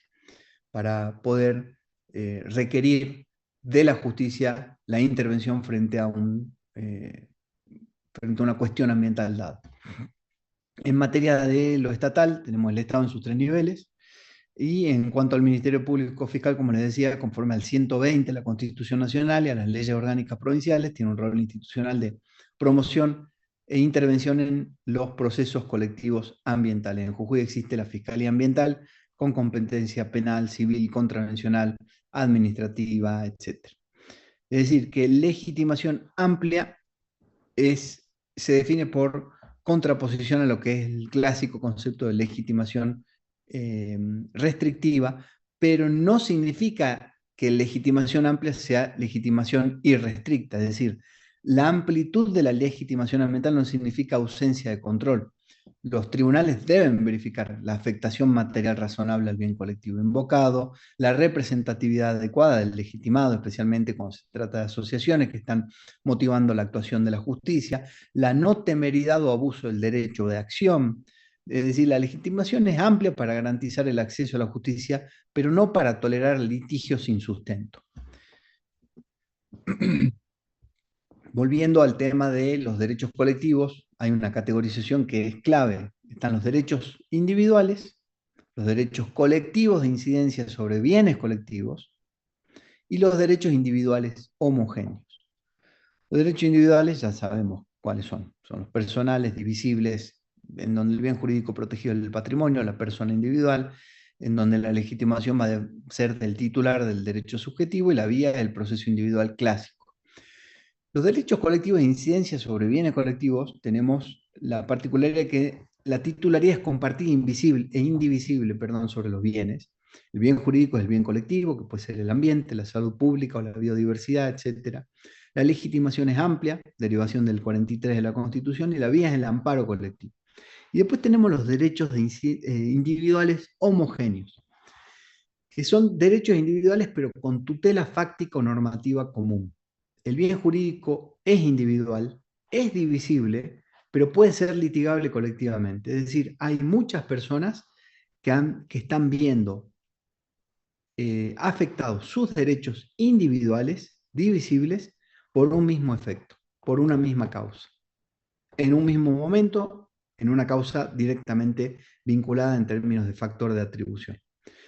para poder requerir de la justicia la intervención frente a una cuestión ambiental dada. En materia de lo estatal, tenemos el Estado en sus 3 niveles, y en cuanto al Ministerio Público Fiscal, como les decía, conforme al 120 de la Constitución Nacional y a las leyes orgánicas provinciales, tiene un rol institucional de promoción e intervención en los procesos colectivos ambientales. En Jujuy existe la Fiscalía Ambiental con competencia penal, civil, contravencional, administrativa, etc. Es decir, que legitimación amplia se define por contraposición a lo que es el clásico concepto de legitimación restrictiva, pero no significa que legitimación amplia sea legitimación irrestricta, es decir, la amplitud de la legitimación ambiental no significa ausencia de control. Los tribunales deben verificar la afectación material razonable al bien colectivo invocado, la representatividad adecuada del legitimado, especialmente cuando se trata de asociaciones que están motivando la actuación de la justicia, la no temeridad o abuso del derecho de acción. Es decir, la legitimación es amplia para garantizar el acceso a la justicia, pero no para tolerar litigios sin sustento. Volviendo al tema de los derechos colectivos, hay una categorización que es clave. Están los derechos individuales, los derechos colectivos de incidencia sobre bienes colectivos y los derechos individuales homogéneos. Los derechos individuales ya sabemos cuáles son. Son los personales, divisibles, en donde el bien jurídico protegido es el patrimonio, la persona individual, en donde la legitimación va a ser del titular del derecho subjetivo y la vía es el proceso individual clásico. Los derechos colectivos de incidencia sobre bienes colectivos tenemos la particularidad de que la titularidad es compartida e indivisible sobre los bienes. El bien jurídico es el bien colectivo, que puede ser el ambiente, la salud pública o la biodiversidad, etc. La legitimación es amplia, derivación del 43 de la Constitución, y la vía es el amparo colectivo. Y después tenemos los derechos individuales homogéneos, que son derechos individuales pero con tutela fáctica o normativa común. El bien jurídico es individual, es divisible, pero puede ser litigable colectivamente. Es decir, hay muchas personas que están viendo afectados sus derechos individuales, divisibles, por un mismo efecto, por una misma causa. En un mismo momento, en una causa directamente vinculada en términos de factor de atribución.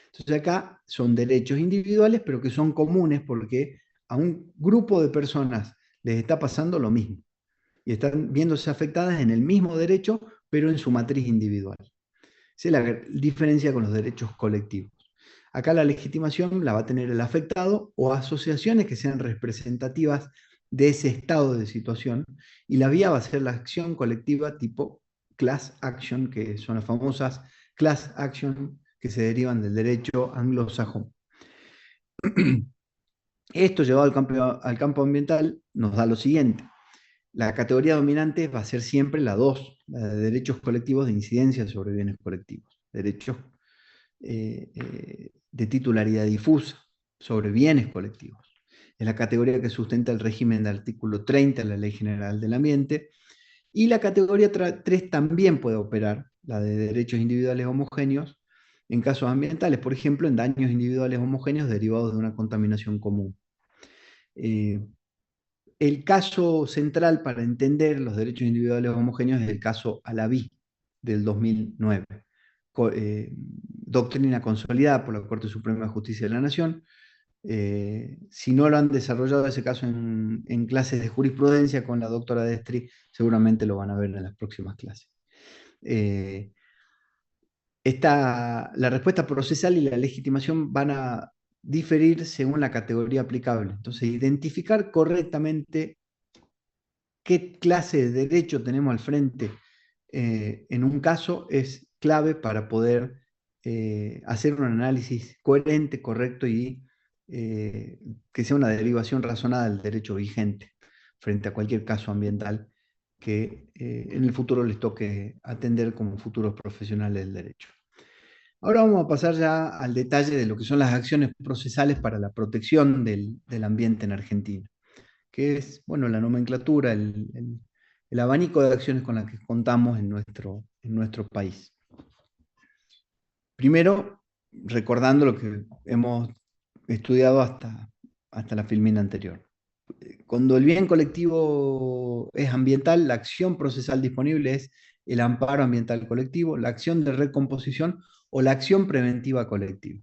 Entonces acá son derechos individuales, pero que son comunes porque a un grupo de personas les está pasando lo mismo y están viéndose afectadas en el mismo derecho, pero en su matriz individual. Esa es la diferencia con los derechos colectivos. Acá la legitimación la va a tener el afectado o asociaciones que sean representativas de ese estado de situación, y la vía va a ser la acción colectiva tipo class action, que son las famosas class action que se derivan del derecho anglosajón. Esto llevado al campo ambiental nos da lo siguiente. La categoría dominante va a ser siempre la 2, la de derechos colectivos de incidencia sobre bienes colectivos. Derechos de titularidad difusa sobre bienes colectivos. Es la categoría que sustenta el régimen del artículo 30 de la Ley General del Ambiente. Y la categoría 3 también puede operar, la de derechos individuales homogéneos, en casos ambientales, por ejemplo, en daños individuales homogéneos derivados de una contaminación común. El caso central para entender los derechos individuales homogéneos es el caso Alaví del 2009, doctrina consolidada por la Corte Suprema de Justicia de la Nación. Si no lo han desarrollado ese caso en clases de jurisprudencia con la doctora Destri, seguramente lo van a ver en las próximas clases. La respuesta procesal y la legitimación van a diferir según la categoría aplicable. Entonces, identificar correctamente qué clase de derecho tenemos al frente en un caso es clave para poder hacer un análisis coherente, correcto y que sea una derivación razonada del derecho vigente frente a cualquier caso ambiental que en el futuro les toque atender como futuros profesionales del derecho. Ahora vamos a pasar ya al detalle de lo que son las acciones procesales para la protección del ambiente en Argentina, que es, bueno, la nomenclatura, el abanico de acciones con las que contamos en nuestro país. Primero, recordando lo que hemos estudiado hasta la filmina anterior. Cuando el bien colectivo es ambiental, la acción procesal disponible es el amparo ambiental colectivo, la acción de recomposición o la acción preventiva colectiva.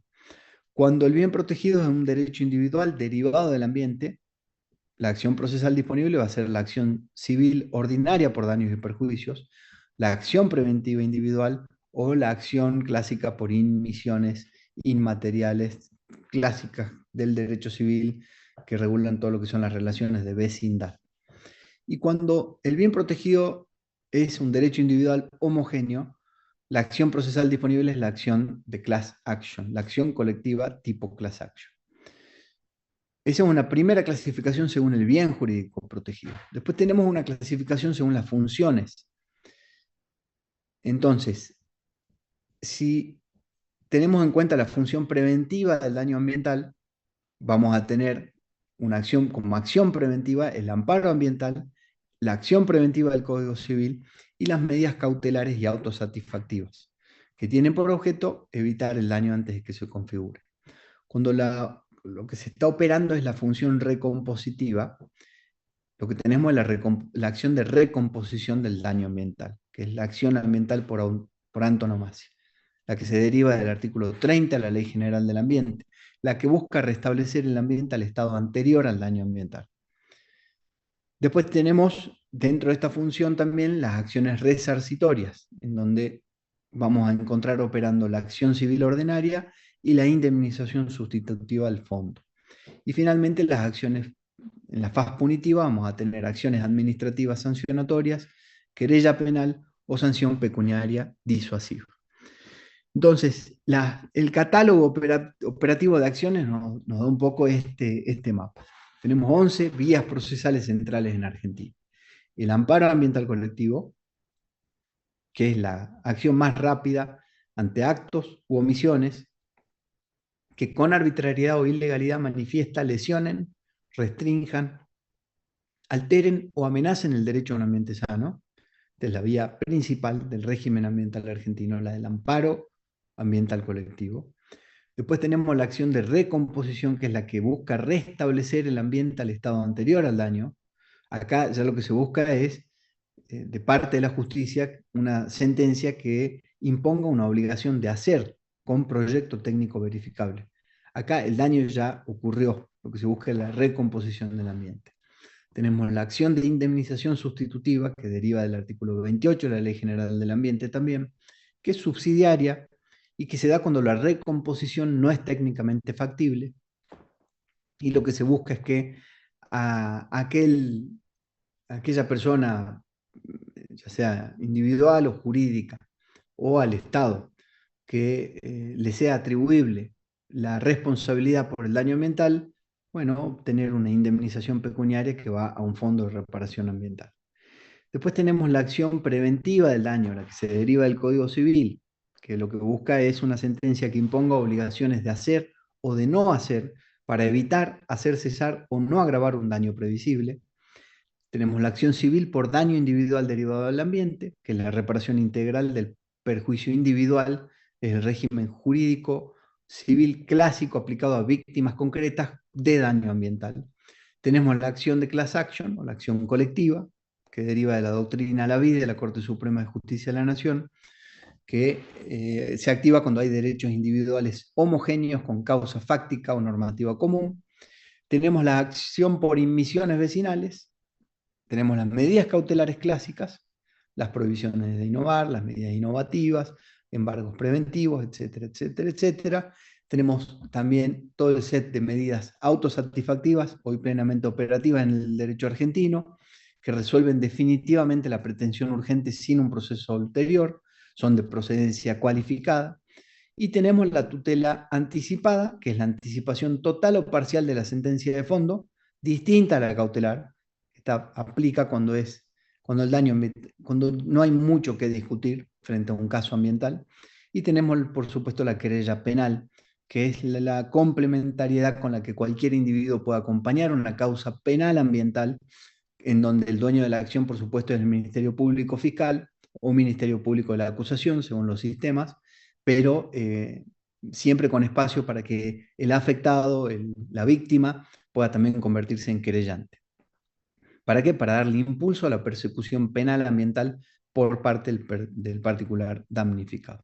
Cuando el bien protegido es un derecho individual derivado del ambiente, la acción procesal disponible va a ser la acción civil ordinaria por daños y perjuicios, la acción preventiva individual o la acción clásica por inmisiones inmateriales clásicas del derecho civil que regulan todo lo que son las relaciones de vecindad. Y cuando el bien protegido es un derecho individual homogéneo, la acción procesal disponible es la acción de class action, la acción colectiva tipo class action. Esa es una primera clasificación según el bien jurídico protegido. Después tenemos una clasificación según las funciones. Entonces, si tenemos en cuenta la función preventiva del daño ambiental, vamos a tener una acción como acción preventiva, el amparo ambiental, la acción preventiva del Código Civil y las medidas cautelares y autosatisfactivas, que tienen por objeto evitar el daño antes de que se configure. Cuando lo que se está operando es la función recompositiva, lo que tenemos es la acción de recomposición del daño ambiental, que es la acción ambiental por antonomasia, la que se deriva del artículo 30 de la Ley General del Ambiente, la que busca restablecer el ambiente al estado anterior al daño ambiental. Después tenemos dentro de esta función también las acciones resarcitorias, en donde vamos a encontrar operando la acción civil ordinaria y la indemnización sustitutiva al fondo. Y finalmente las acciones en la fase punitiva vamos a tener acciones administrativas sancionatorias, querella penal o sanción pecuniaria disuasiva. Entonces, el catálogo operativo de acciones nos da un poco este mapa. Tenemos 11 vías procesales centrales en Argentina. El amparo ambiental colectivo, que es la acción más rápida ante actos u omisiones que con arbitrariedad o ilegalidad manifiesta, lesionen, restrinjan, alteren o amenacen el derecho a un ambiente sano. Esta es la vía principal del régimen ambiental argentino, la del amparo ambiental colectivo. Después tenemos la acción de recomposición, que es la que busca restablecer el ambiente al estado anterior al daño. Acá ya lo que se busca es, de parte de la justicia, una sentencia que imponga una obligación de hacer con proyecto técnico verificable. Acá el daño ya ocurrió, lo que se busca es la recomposición del ambiente. Tenemos la acción de indemnización sustitutiva, que deriva del artículo 28 de la Ley General del Ambiente también, que es subsidiaria y que se da cuando la recomposición no es técnicamente factible, y lo que se busca es que aquella persona, ya sea individual o jurídica, o al Estado, que le sea atribuible la responsabilidad por el daño ambiental, bueno, obtener una indemnización pecuniaria que va a un fondo de reparación ambiental. Después tenemos la acción preventiva del daño, la que se deriva del Código Civil, que lo que busca es una sentencia que imponga obligaciones de hacer o de no hacer para evitar, hacer cesar o no agravar un daño previsible. Tenemos la acción civil por daño individual derivado del ambiente, que es la reparación integral del perjuicio individual, es el régimen jurídico civil clásico aplicado a víctimas concretas de daño ambiental. Tenemos la acción de class action o la acción colectiva, que deriva de la doctrina La Vida de la Corte Suprema de Justicia de la Nación, que se activa cuando hay derechos individuales homogéneos con causa fáctica o normativa común. Tenemos la acción por inmisiones vecinales, tenemos las medidas cautelares clásicas, las prohibiciones de innovar, las medidas innovativas, embargos preventivos, etcétera, etcétera, etcétera. Tenemos también todo el set de medidas autosatisfactivas, hoy plenamente operativas en el derecho argentino, que resuelven definitivamente la pretensión urgente sin un proceso ulterior, son de procedencia cualificada. Y tenemos la tutela anticipada, que es la anticipación total o parcial de la sentencia de fondo, distinta a la cautelar. Esta aplica cuando cuando no hay mucho que discutir frente a un caso ambiental. Y tenemos, por supuesto, la querella penal, que es la complementariedad con la que cualquier individuo puede acompañar una causa penal ambiental, en donde el dueño de la acción, por supuesto, es el Ministerio Público Fiscal o Ministerio Público de la Acusación, según los sistemas, pero siempre con espacio para que el afectado, la víctima, pueda también convertirse en querellante. ¿Para qué? Para darle impulso a la persecución penal ambiental por parte del particular damnificado.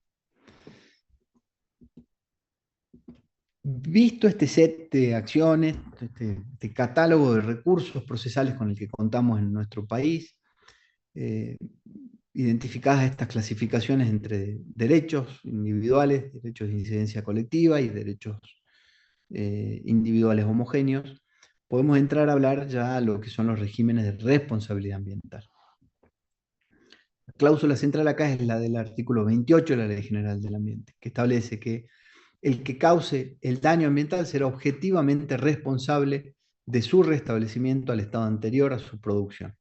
Visto este set de acciones, este catálogo de recursos procesales con el que contamos en nuestro país, identificadas estas clasificaciones entre derechos individuales, derechos de incidencia colectiva y derechos individuales homogéneos, podemos entrar a hablar ya a lo que son los regímenes de responsabilidad ambiental. cláusula central acá es la del artículo 28 de la Ley General del Ambiente, que establece que el que cause el daño ambiental será objetivamente responsable de su restablecimiento al estado anterior a su producción.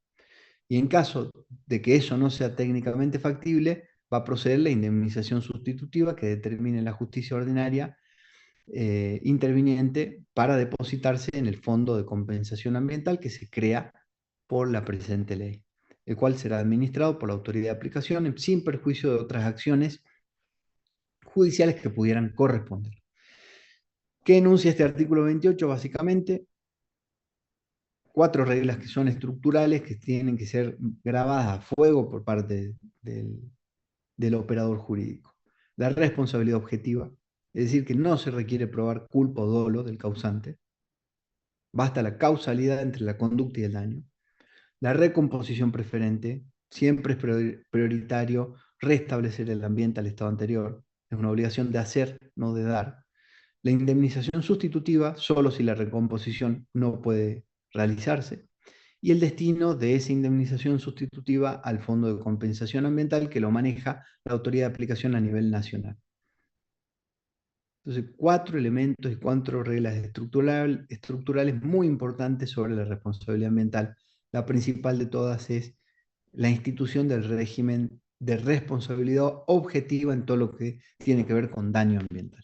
Y en caso de que eso no sea técnicamente factible, va a proceder la indemnización sustitutiva que determine la justicia ordinaria interviniente para depositarse en el Fondo de Compensación Ambiental que se crea por la presente ley, el cual será administrado por la autoridad de aplicación sin perjuicio de otras acciones judiciales que pudieran corresponder. ¿Qué enuncia este artículo 28? Básicamente, 4 reglas que son estructurales, que tienen que ser grabadas a fuego por parte del operador jurídico. La responsabilidad objetiva, es decir, que no se requiere probar culpa o dolo del causante, basta la causalidad entre la conducta y el daño. La recomposición preferente, siempre es prioritario restablecer el ambiente al estado anterior, es una obligación de hacer, no de dar. La indemnización sustitutiva, solo si la recomposición no puede realizarse, y el destino de esa indemnización sustitutiva al Fondo de Compensación Ambiental que lo maneja la autoridad de aplicación a nivel nacional. Entonces, 4 elementos y 4 reglas estructurales muy importantes sobre la responsabilidad ambiental. La principal de todas es la institución del régimen de responsabilidad objetiva en todo lo que tiene que ver con daño ambiental.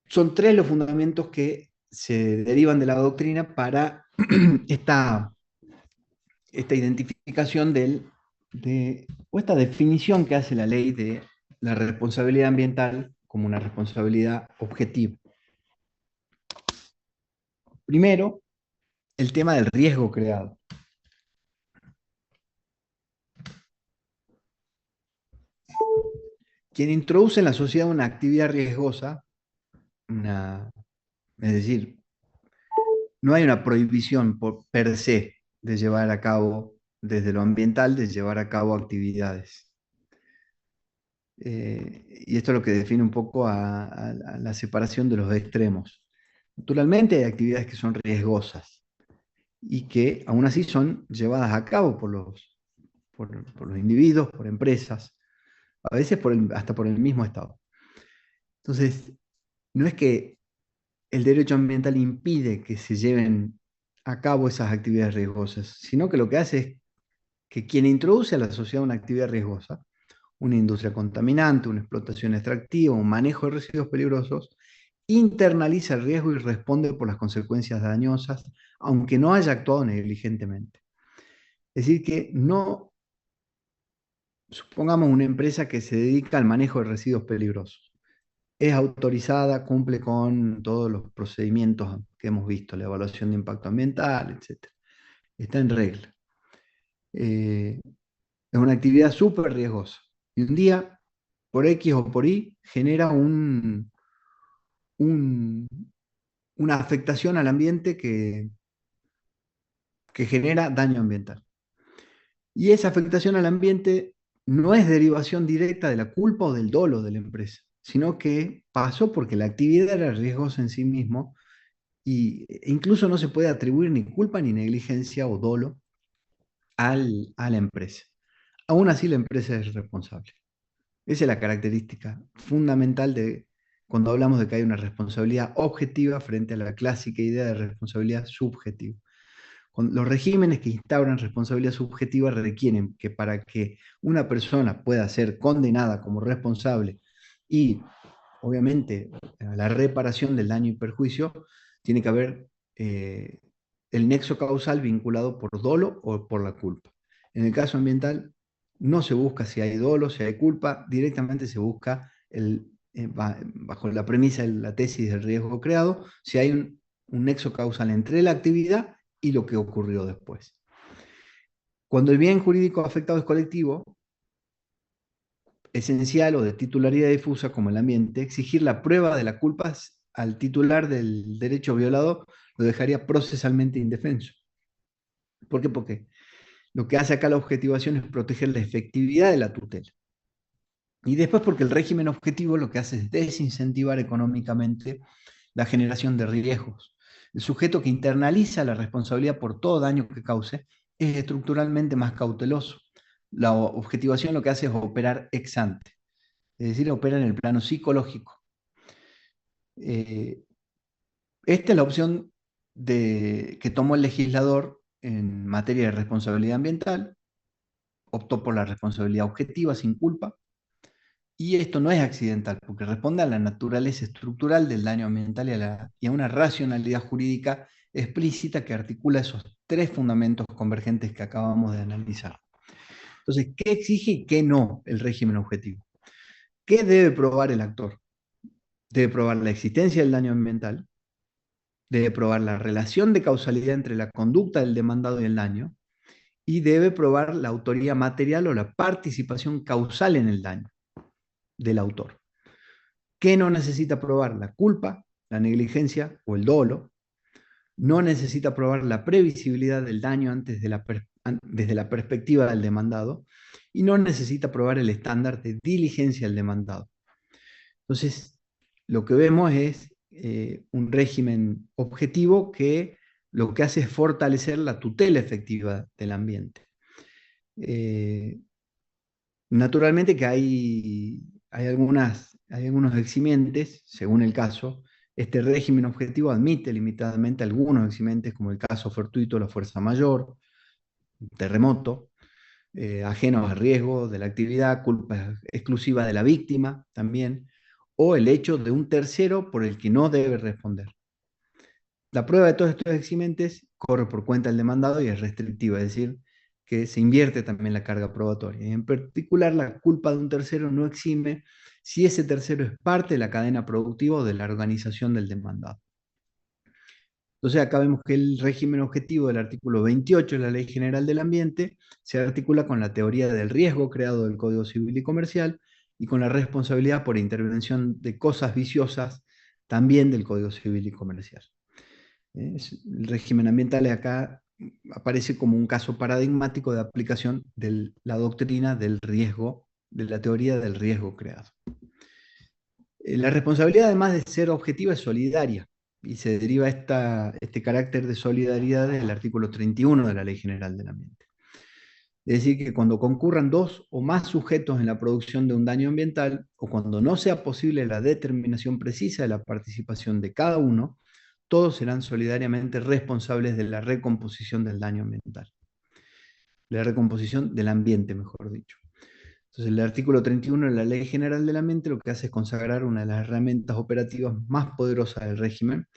Son 3 los fundamentos que se derivan de la doctrina para esta identificación o esta definición que hace la ley de la responsabilidad ambiental como una responsabilidad objetiva. Primero, el tema del riesgo creado. Quien introduce en la sociedad una actividad riesgosa, es decir, no hay una prohibición per se de llevar a cabo, desde lo ambiental, de llevar a cabo actividades. Y esto es lo que define un poco a la separación de los extremos. Naturalmente hay actividades que son riesgosas y que aún así son llevadas a cabo por los individuos, por empresas, a veces hasta por el mismo Estado. Entonces, no es que el derecho ambiental impide que se lleven a cabo esas actividades riesgosas, sino que lo que hace es que quien introduce a la sociedad una actividad riesgosa, una industria contaminante, una explotación extractiva, un manejo de residuos peligrosos, internaliza el riesgo y responde por las consecuencias dañosas, aunque no haya actuado negligentemente. Es decir, que no, supongamos una empresa que se dedica al manejo de residuos peligrosos. Es autorizada, cumple con todos los procedimientos que hemos visto, la evaluación de impacto ambiental, etc. Está en regla. Es una actividad súper riesgosa. Y un día, por X o por Y, genera una afectación al ambiente que genera daño ambiental. Y esa afectación al ambiente no es derivación directa de la culpa o del dolo de la empresa, sino que pasó porque la actividad era riesgosa en sí mismo e incluso no se puede atribuir ni culpa ni negligencia o dolo a la empresa. Aún así la empresa es responsable. Esa es la característica fundamental de cuando hablamos de que hay una responsabilidad objetiva frente a la clásica idea de responsabilidad subjetiva. Los regímenes que instauran responsabilidad subjetiva requieren que para que una persona pueda ser condenada como responsable y, obviamente, la reparación del daño y perjuicio, tiene que haber el nexo causal vinculado por dolo o por la culpa. En el caso ambiental, no se busca si hay dolo, si hay culpa, directamente se busca, bajo la premisa de la tesis del riesgo creado, si hay un nexo causal entre la actividad y lo que ocurrió después. Cuando el bien jurídico afectado es colectivo, esencial o de titularidad difusa como el ambiente, exigir la prueba de la culpa al titular del derecho violado lo dejaría procesalmente indefenso. ¿Por qué? Porque lo que hace acá la objetivación es proteger la efectividad de la tutela. Y después porque el régimen objetivo lo que hace es desincentivar económicamente la generación de riesgos. El sujeto que internaliza la responsabilidad por todo daño que cause es estructuralmente más cauteloso. La objetivación lo que hace es operar ex ante, es decir, opera en el plano psicológico. Esta es la opción que tomó el legislador en materia de responsabilidad ambiental, optó por la responsabilidad objetiva sin culpa, y esto no es accidental, porque responde a la naturaleza estructural del daño ambiental y a una racionalidad jurídica explícita que articula esos tres fundamentos convergentes que acabamos de analizar. Entonces, ¿qué exige y qué no el régimen objetivo? ¿Qué debe probar el actor? Debe probar la existencia del daño ambiental, debe probar la relación de causalidad entre la conducta del demandado y el daño, y debe probar la autoría material o la participación causal en el daño del autor. ¿Qué no necesita probar? La culpa, la negligencia o el dolo. No necesita probar la previsibilidad del daño desde la perspectiva del demandado, y no necesita probar el estándar de diligencia del demandado. Entonces, lo que vemos es un régimen objetivo que lo que hace es fortalecer la tutela efectiva del ambiente. Naturalmente que hay algunos eximientes, según el caso. Este régimen objetivo admite limitadamente algunos eximentes, como el caso fortuito, la fuerza mayor, terremoto, ajenos al riesgo de la actividad, culpa exclusiva de la víctima también, o el hecho de un tercero por el que no debe responder. La prueba de todos estos eximentes corre por cuenta del demandado y es restrictiva, es decir, que se invierte también la carga probatoria. Y en particular, la culpa de un tercero no exime si ese tercero es parte de la cadena productiva o de la organización del demandado. Entonces acá vemos que el régimen objetivo del artículo 28 de la Ley General del Ambiente se articula con la teoría del riesgo creado del Código Civil y Comercial y con la responsabilidad por intervención de cosas viciosas también del Código Civil y Comercial. El régimen ambiental acá aparece como un caso paradigmático de aplicación de la doctrina del riesgo, de la teoría del riesgo creado. La responsabilidad, además de ser objetiva, es solidaria, y se deriva este carácter de solidaridad del artículo 31 de la Ley General del Ambiente. Es decir, que cuando concurran dos o más sujetos en la producción de un daño ambiental, o cuando no sea posible la determinación precisa de la participación de cada uno, todos serán solidariamente responsables de la recomposición del daño ambiental. La recomposición del ambiente, mejor dicho. Entonces, el artículo 31 de la Ley General del Ambiente lo que hace es consagrar una de las herramientas operativas más poderosas del régimen,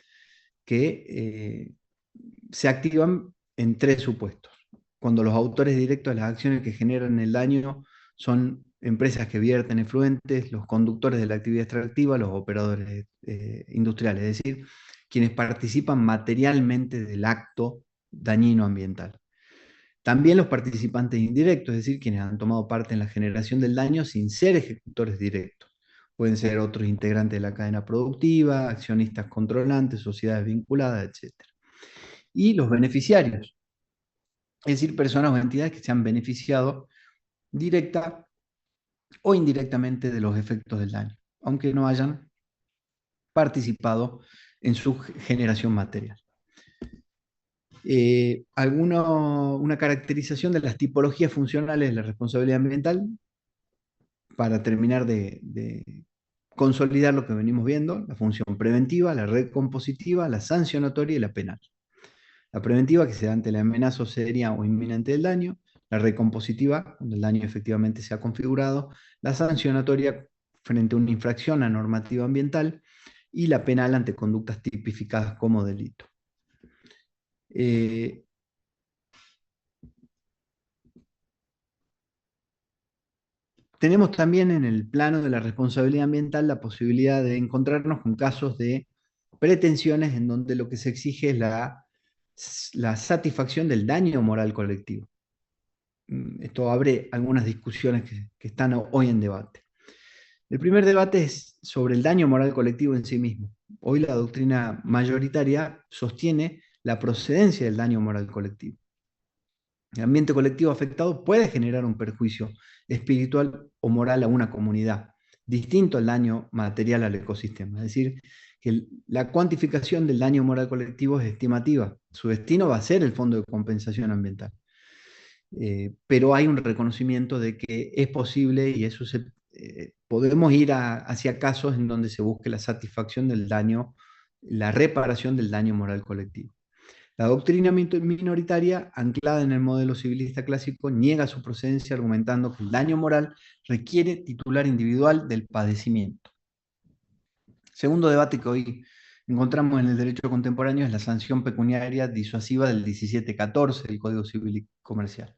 que se activan en tres supuestos. Cuando los autores directos de las acciones que generan el daño son empresas que vierten efluentes, los conductores de la actividad extractiva, los operadores industriales, es decir, quienes participan materialmente del acto dañino ambiental. También los participantes indirectos, es decir, quienes han tomado parte en la generación del daño sin ser ejecutores directos. Pueden ser otros integrantes de la cadena productiva, accionistas controlantes, sociedades vinculadas, etc. Y los beneficiarios, es decir, personas o entidades que se han beneficiado directa o indirectamente de los efectos del daño, aunque no hayan participado en su generación material. Una caracterización de las tipologías funcionales de la responsabilidad ambiental, para terminar de consolidar lo que venimos viendo: la función preventiva, la recompositiva, la sancionatoria y la penal. La preventiva, que se da ante la amenaza seria o inminente del daño; la recompositiva, cuando el daño efectivamente se ha configurado; la sancionatoria, frente a una infracción a normativa ambiental; y la penal, ante conductas tipificadas como delito. Tenemos también en el plano de la responsabilidad ambiental la posibilidad de encontrarnos con casos de pretensiones en donde lo que se exige es la satisfacción del daño moral colectivo. Esto abre algunas discusiones que están hoy en debate. El primer debate es sobre el daño moral colectivo en sí mismo. Hoy la doctrina mayoritaria sostiene la procedencia del daño moral colectivo. El ambiente colectivo afectado puede generar un perjuicio espiritual o moral a una comunidad, distinto al daño material al ecosistema. Es decir, que la cuantificación del daño moral colectivo es estimativa. Su destino va a ser el Fondo de Compensación Ambiental. pero hay un reconocimiento de que es posible y podemos ir hacia casos en donde se busque la satisfacción del daño, la reparación del daño moral colectivo. La doctrina minoritaria, anclada en el modelo civilista clásico, niega su procedencia argumentando que el daño moral requiere titular individual del padecimiento. Segundo debate que hoy encontramos en el derecho contemporáneo es la sanción pecuniaria disuasiva del 1714 del Código Civil y Comercial.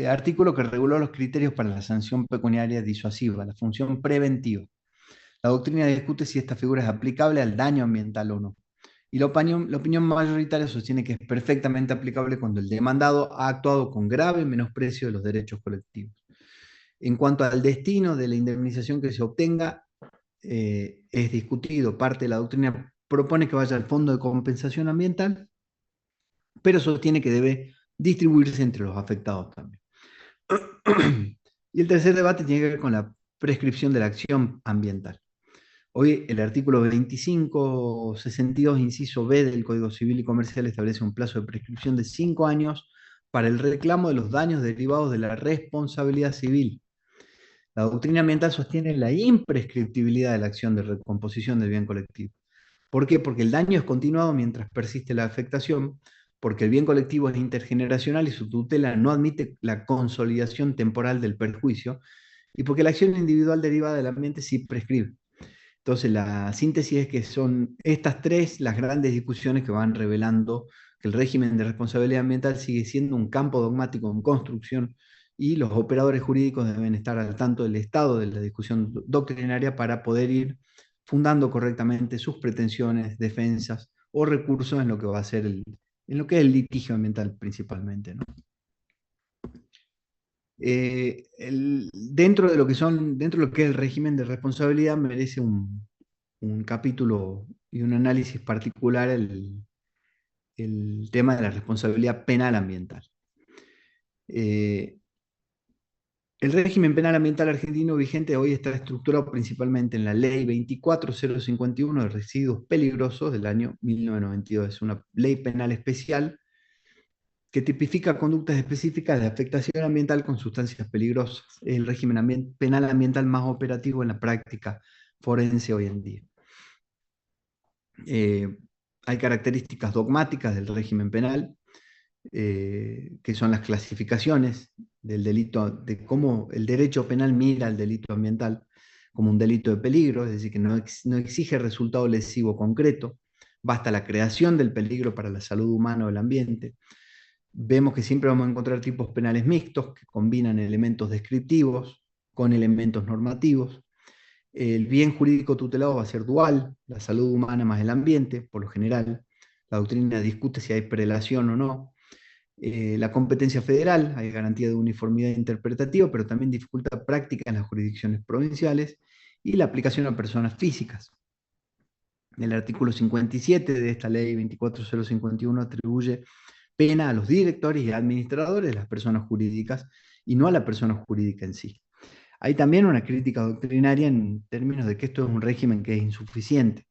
Artículo que reguló los criterios para la sanción pecuniaria disuasiva, la función preventiva. La doctrina discute si esta figura es aplicable al daño ambiental o no. Y la opinión mayoritaria sostiene que es perfectamente aplicable cuando el demandado ha actuado con grave menosprecio de los derechos colectivos. En cuanto al destino de la indemnización que se obtenga, es discutido. Parte de la doctrina propone que vaya al Fondo de Compensación Ambiental, pero sostiene que debe distribuirse entre los afectados también. Y el tercer debate tiene que ver con la prescripción de la acción ambiental. Hoy el artículo 2562, inciso B del Código Civil y Comercial establece un plazo de prescripción de 5 años para el reclamo de los daños derivados de la responsabilidad civil. La doctrina ambiental sostiene la imprescriptibilidad de la acción de recomposición del bien colectivo. ¿Por qué? Porque el daño es continuado mientras persiste la afectación, porque el bien colectivo es intergeneracional y su tutela no admite la consolidación temporal del perjuicio, y porque la acción individual derivada del ambiente sí prescribe. Entonces, la síntesis es que son estas tres las grandes discusiones que van revelando que el régimen de responsabilidad ambiental sigue siendo un campo dogmático en construcción y los operadores jurídicos deben estar al tanto del estado de la discusión doctrinaria para poder ir fundando correctamente sus pretensiones, defensas o recursos en lo que va a ser en lo que es el litigio ambiental principalmente, ¿no? Dentro de lo que es el régimen de responsabilidad merece un capítulo y un análisis particular el tema de la responsabilidad penal ambiental. El régimen penal ambiental argentino vigente hoy está estructurado principalmente en la Ley 24051 de residuos peligrosos del año 1992. Es una ley penal especial que tipifica conductas específicas de afectación ambiental con sustancias peligrosas. Es el régimen penal ambiental más operativo en la práctica forense hoy en día. Hay características dogmáticas del régimen penal, que son las clasificaciones del delito, de cómo el derecho penal mira al delito ambiental como un delito de peligro, es decir, que no exige resultado lesivo concreto, basta la creación del peligro para la salud humana o el ambiente. Vemos que siempre vamos a encontrar tipos penales mixtos que combinan elementos descriptivos con elementos normativos. El bien jurídico tutelado va a ser dual, la salud humana más el ambiente, por lo general. La doctrina discute si hay prelación o no. La competencia federal, hay garantía de uniformidad interpretativa, pero también dificultad práctica en las jurisdicciones provinciales, y la aplicación a personas físicas. El artículo 57 de esta ley 24051 atribuye pena a los directores y administradores de las personas jurídicas y no a la persona jurídica en sí. Hay también una crítica doctrinaria en términos de que esto es un régimen que es insuficiente.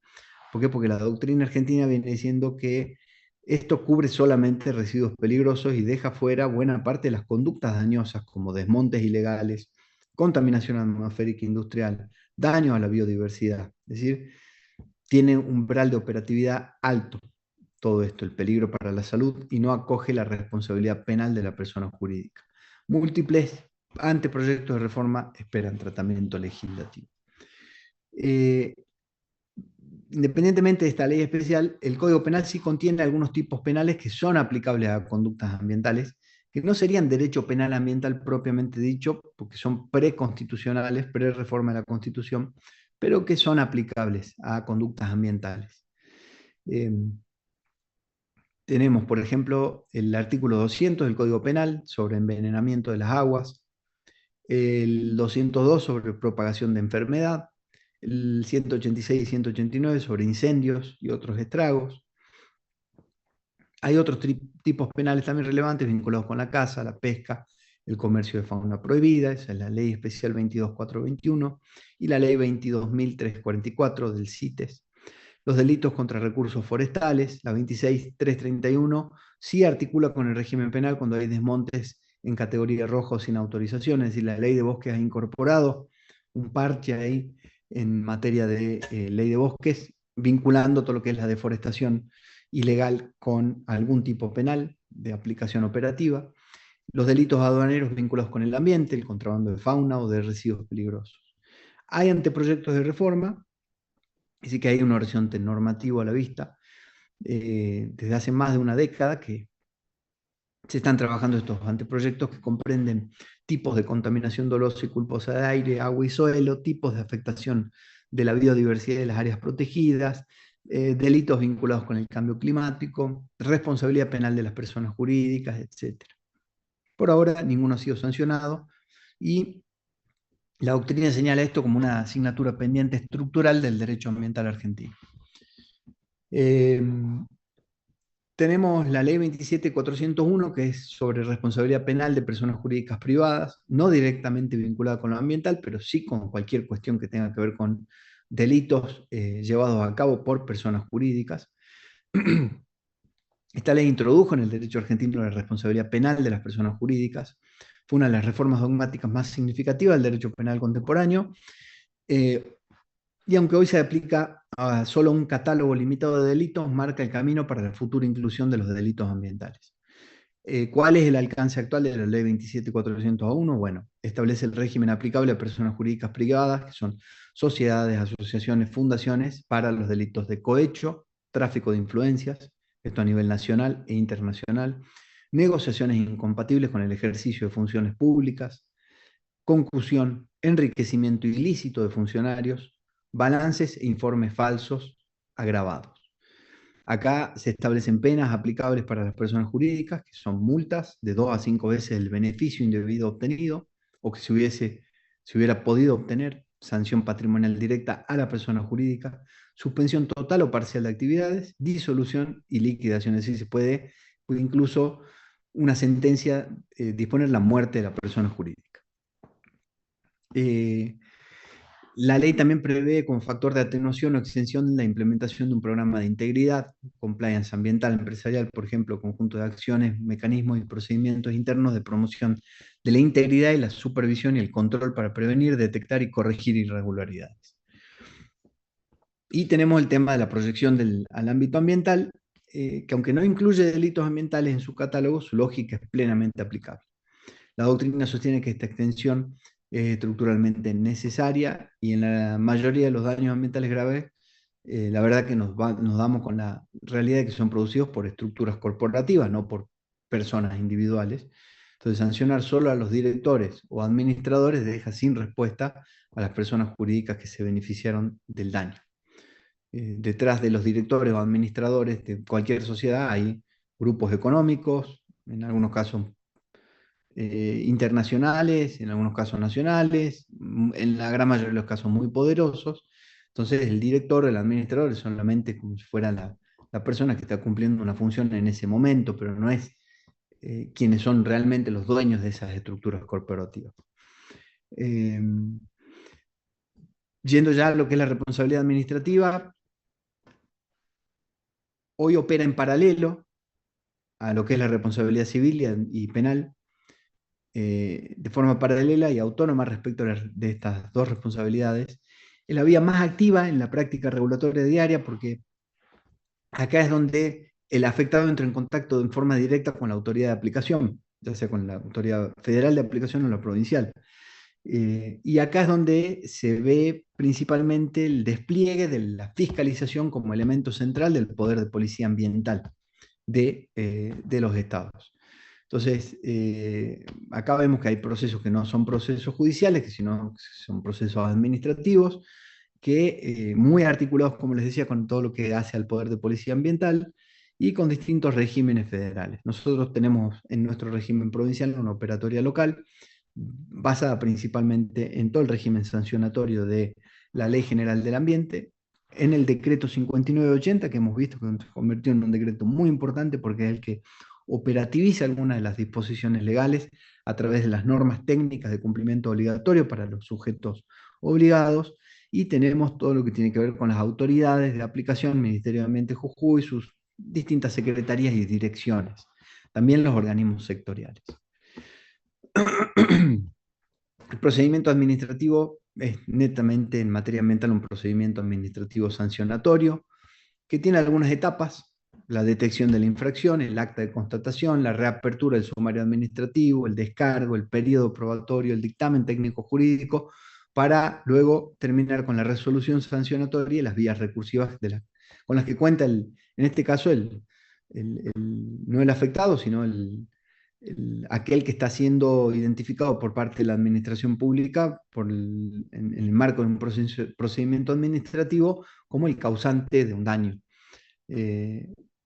¿Por qué? Porque la doctrina argentina viene diciendo que esto cubre solamente residuos peligrosos y deja fuera buena parte de las conductas dañosas como desmontes ilegales, contaminación atmosférica industrial, daño a la biodiversidad. Es decir, tiene un umbral de operatividad alto todo esto, el peligro para la salud, y no acoge la responsabilidad penal de la persona jurídica. Múltiples anteproyectos de reforma esperan tratamiento legislativo. Independientemente de esta ley especial, el Código Penal sí contiene algunos tipos penales que son aplicables a conductas ambientales, que no serían derecho penal ambiental propiamente dicho, porque son preconstitucionales, pre-reforma de la Constitución, pero que son aplicables a conductas ambientales. Tenemos, por ejemplo, el artículo 200 del Código Penal sobre envenenamiento de las aguas, el 202 sobre propagación de enfermedad, el 186 y 189 sobre incendios y otros estragos. Hay otros tipos penales también relevantes vinculados con la caza, la pesca, el comercio de fauna prohibida, esa es la Ley Especial 22421 y la Ley 22.344 del CITES. Los delitos contra recursos forestales, la 26.331, sí articula con el régimen penal cuando hay desmontes en categoría roja o sin autorización, es decir, la ley de bosques ha incorporado un parche ahí en materia de ley de bosques, vinculando todo lo que es la deforestación ilegal con algún tipo penal de aplicación operativa, los delitos aduaneros vinculados con el ambiente, el contrabando de fauna o de residuos peligrosos. Hay anteproyectos de reforma, así que hay un horizonte normativo a la vista, desde hace más de una década que se están trabajando estos anteproyectos que comprenden tipos de contaminación dolosa y culposa de aire, agua y suelo, tipos de afectación de la biodiversidad de las áreas protegidas, delitos vinculados con el cambio climático, responsabilidad penal de las personas jurídicas, etc. Por ahora ninguno ha sido sancionado y la doctrina señala esto como una asignatura pendiente estructural del derecho ambiental argentino. Tenemos la ley 27.401, que es sobre responsabilidad penal de personas jurídicas privadas, no directamente vinculada con lo ambiental, pero sí con cualquier cuestión que tenga que ver con delitos llevados a cabo por personas jurídicas. Esta ley introdujo en el derecho argentino la responsabilidad penal de las personas jurídicas. Fue una de las reformas dogmáticas más significativas del derecho penal contemporáneo. Y aunque hoy se aplica a solo un catálogo limitado de delitos, marca el camino para la futura inclusión de los delitos ambientales. ¿Cuál es el alcance actual de la ley 27.401? Bueno, establece el régimen aplicable a personas jurídicas privadas, que son sociedades, asociaciones, fundaciones, para los delitos de cohecho, tráfico de influencias, esto a nivel nacional e internacional, negociaciones incompatibles con el ejercicio de funciones públicas, concusión, enriquecimiento ilícito de funcionarios, balances e informes falsos agravados. Acá se establecen penas aplicables para las personas jurídicas, que son multas de 2 a 5 veces el beneficio indebido obtenido, o que se hubiera podido obtener, sanción patrimonial directa a la persona jurídica, suspensión total o parcial de actividades, disolución y liquidación. Es decir, se puede incluso una sentencia disponer la muerte de la persona jurídica. La ley también prevé como factor de atenuación o extensión la implementación de un programa de integridad, compliance ambiental empresarial, por ejemplo, conjunto de acciones, mecanismos y procedimientos internos de promoción de la integridad y la supervisión y el control para prevenir, detectar y corregir irregularidades. Y tenemos el tema de la proyección al ámbito ambiental, que aunque no incluye delitos ambientales en su catálogo, su lógica es plenamente aplicable. La doctrina sostiene que esta extensión es estructuralmente necesaria y en la mayoría de los daños ambientales graves, la verdad que nos damos con la realidad de que son producidos por estructuras corporativas, no por personas individuales. Entonces, sancionar solo a los directores o administradores deja sin respuesta a las personas jurídicas que se beneficiaron del daño. Detrás de los directores o administradores de cualquier sociedad hay grupos económicos, en algunos casos internacionales, en algunos casos nacionales, en la gran mayoría de los casos muy poderosos. Entonces el director o el administrador es solamente como si fuera la persona que está cumpliendo una función en ese momento, pero no es quienes son realmente los dueños de esas estructuras corporativas. Yendo ya a lo que es la responsabilidad administrativa, hoy opera en paralelo a lo que es la responsabilidad civil y penal, de forma paralela y autónoma respecto de estas dos responsabilidades. Es la vía más activa en la práctica regulatoria diaria porque acá es donde el afectado entra en contacto en forma directa con la autoridad de aplicación, ya sea con la autoridad federal de aplicación o la provincial. Y acá es donde se ve principalmente el despliegue de la fiscalización como elemento central del poder de policía ambiental de los estados. Entonces, acá vemos que hay procesos que no son procesos judiciales, que sino son procesos administrativos, que muy articulados, como les decía, con todo lo que hace al poder de policía ambiental y con distintos regímenes federales. Nosotros tenemos en nuestro régimen provincial una operatoria local basada principalmente en todo el régimen sancionatorio de la Ley General del Ambiente, en el decreto 5980, que hemos visto que se convirtió en un decreto muy importante porque es el que operativiza algunas de las disposiciones legales a través de las normas técnicas de cumplimiento obligatorio para los sujetos obligados, y tenemos todo lo que tiene que ver con las autoridades de aplicación, Ministerio de Ambiente Jujuy, sus distintas secretarías y direcciones, también los organismos sectoriales. procedimiento administrativo es netamente en materia ambiental un procedimiento administrativo sancionatorio que tiene algunas etapas: la detección de la infracción, el acta de constatación, la reapertura del sumario administrativo, el descargo, el periodo probatorio, el dictamen técnico jurídico, para luego terminar con la resolución sancionatoria y las vías recursivas con las que cuenta, en este caso, no el afectado, sino aquel que está siendo identificado por parte de la administración pública en el marco de un procedimiento administrativo como el causante de un daño.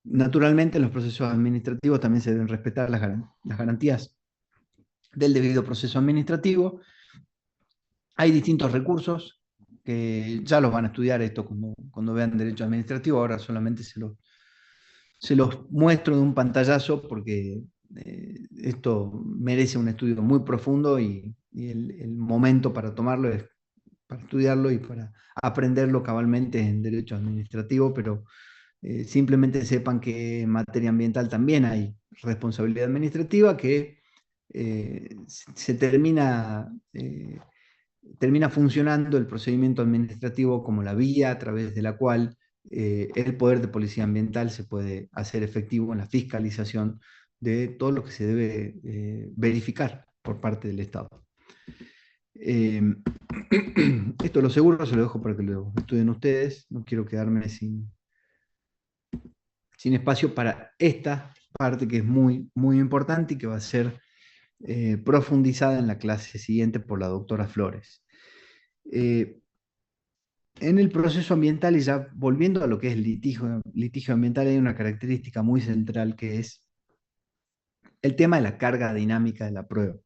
Naturalmente, en los procesos administrativos también se deben respetar las garantías del debido proceso administrativo. Hay distintos recursos que ya los van a estudiar esto cuando vean derecho administrativo. Ahora solamente se los muestro de un pantallazo porque esto merece un estudio muy profundo y el momento para tomarlo es para estudiarlo y para aprenderlo cabalmente en derecho administrativo, pero simplemente sepan que en materia ambiental también hay responsabilidad administrativa que se termina funcionando el procedimiento administrativo como la vía a través de la cual el poder de policía ambiental se puede hacer efectivo en la fiscalización de todo lo que se debe verificar por parte del Estado. Esto lo seguro se lo dejo para que lo estudien ustedes. No quiero quedarme sin espacio para esta parte que es muy, muy importante y que va a ser profundizada en la clase siguiente por la doctora Flores. En el proceso ambiental, y ya volviendo a lo que es el litigio ambiental, hay una característica muy central que es el tema de la carga dinámica de la prueba.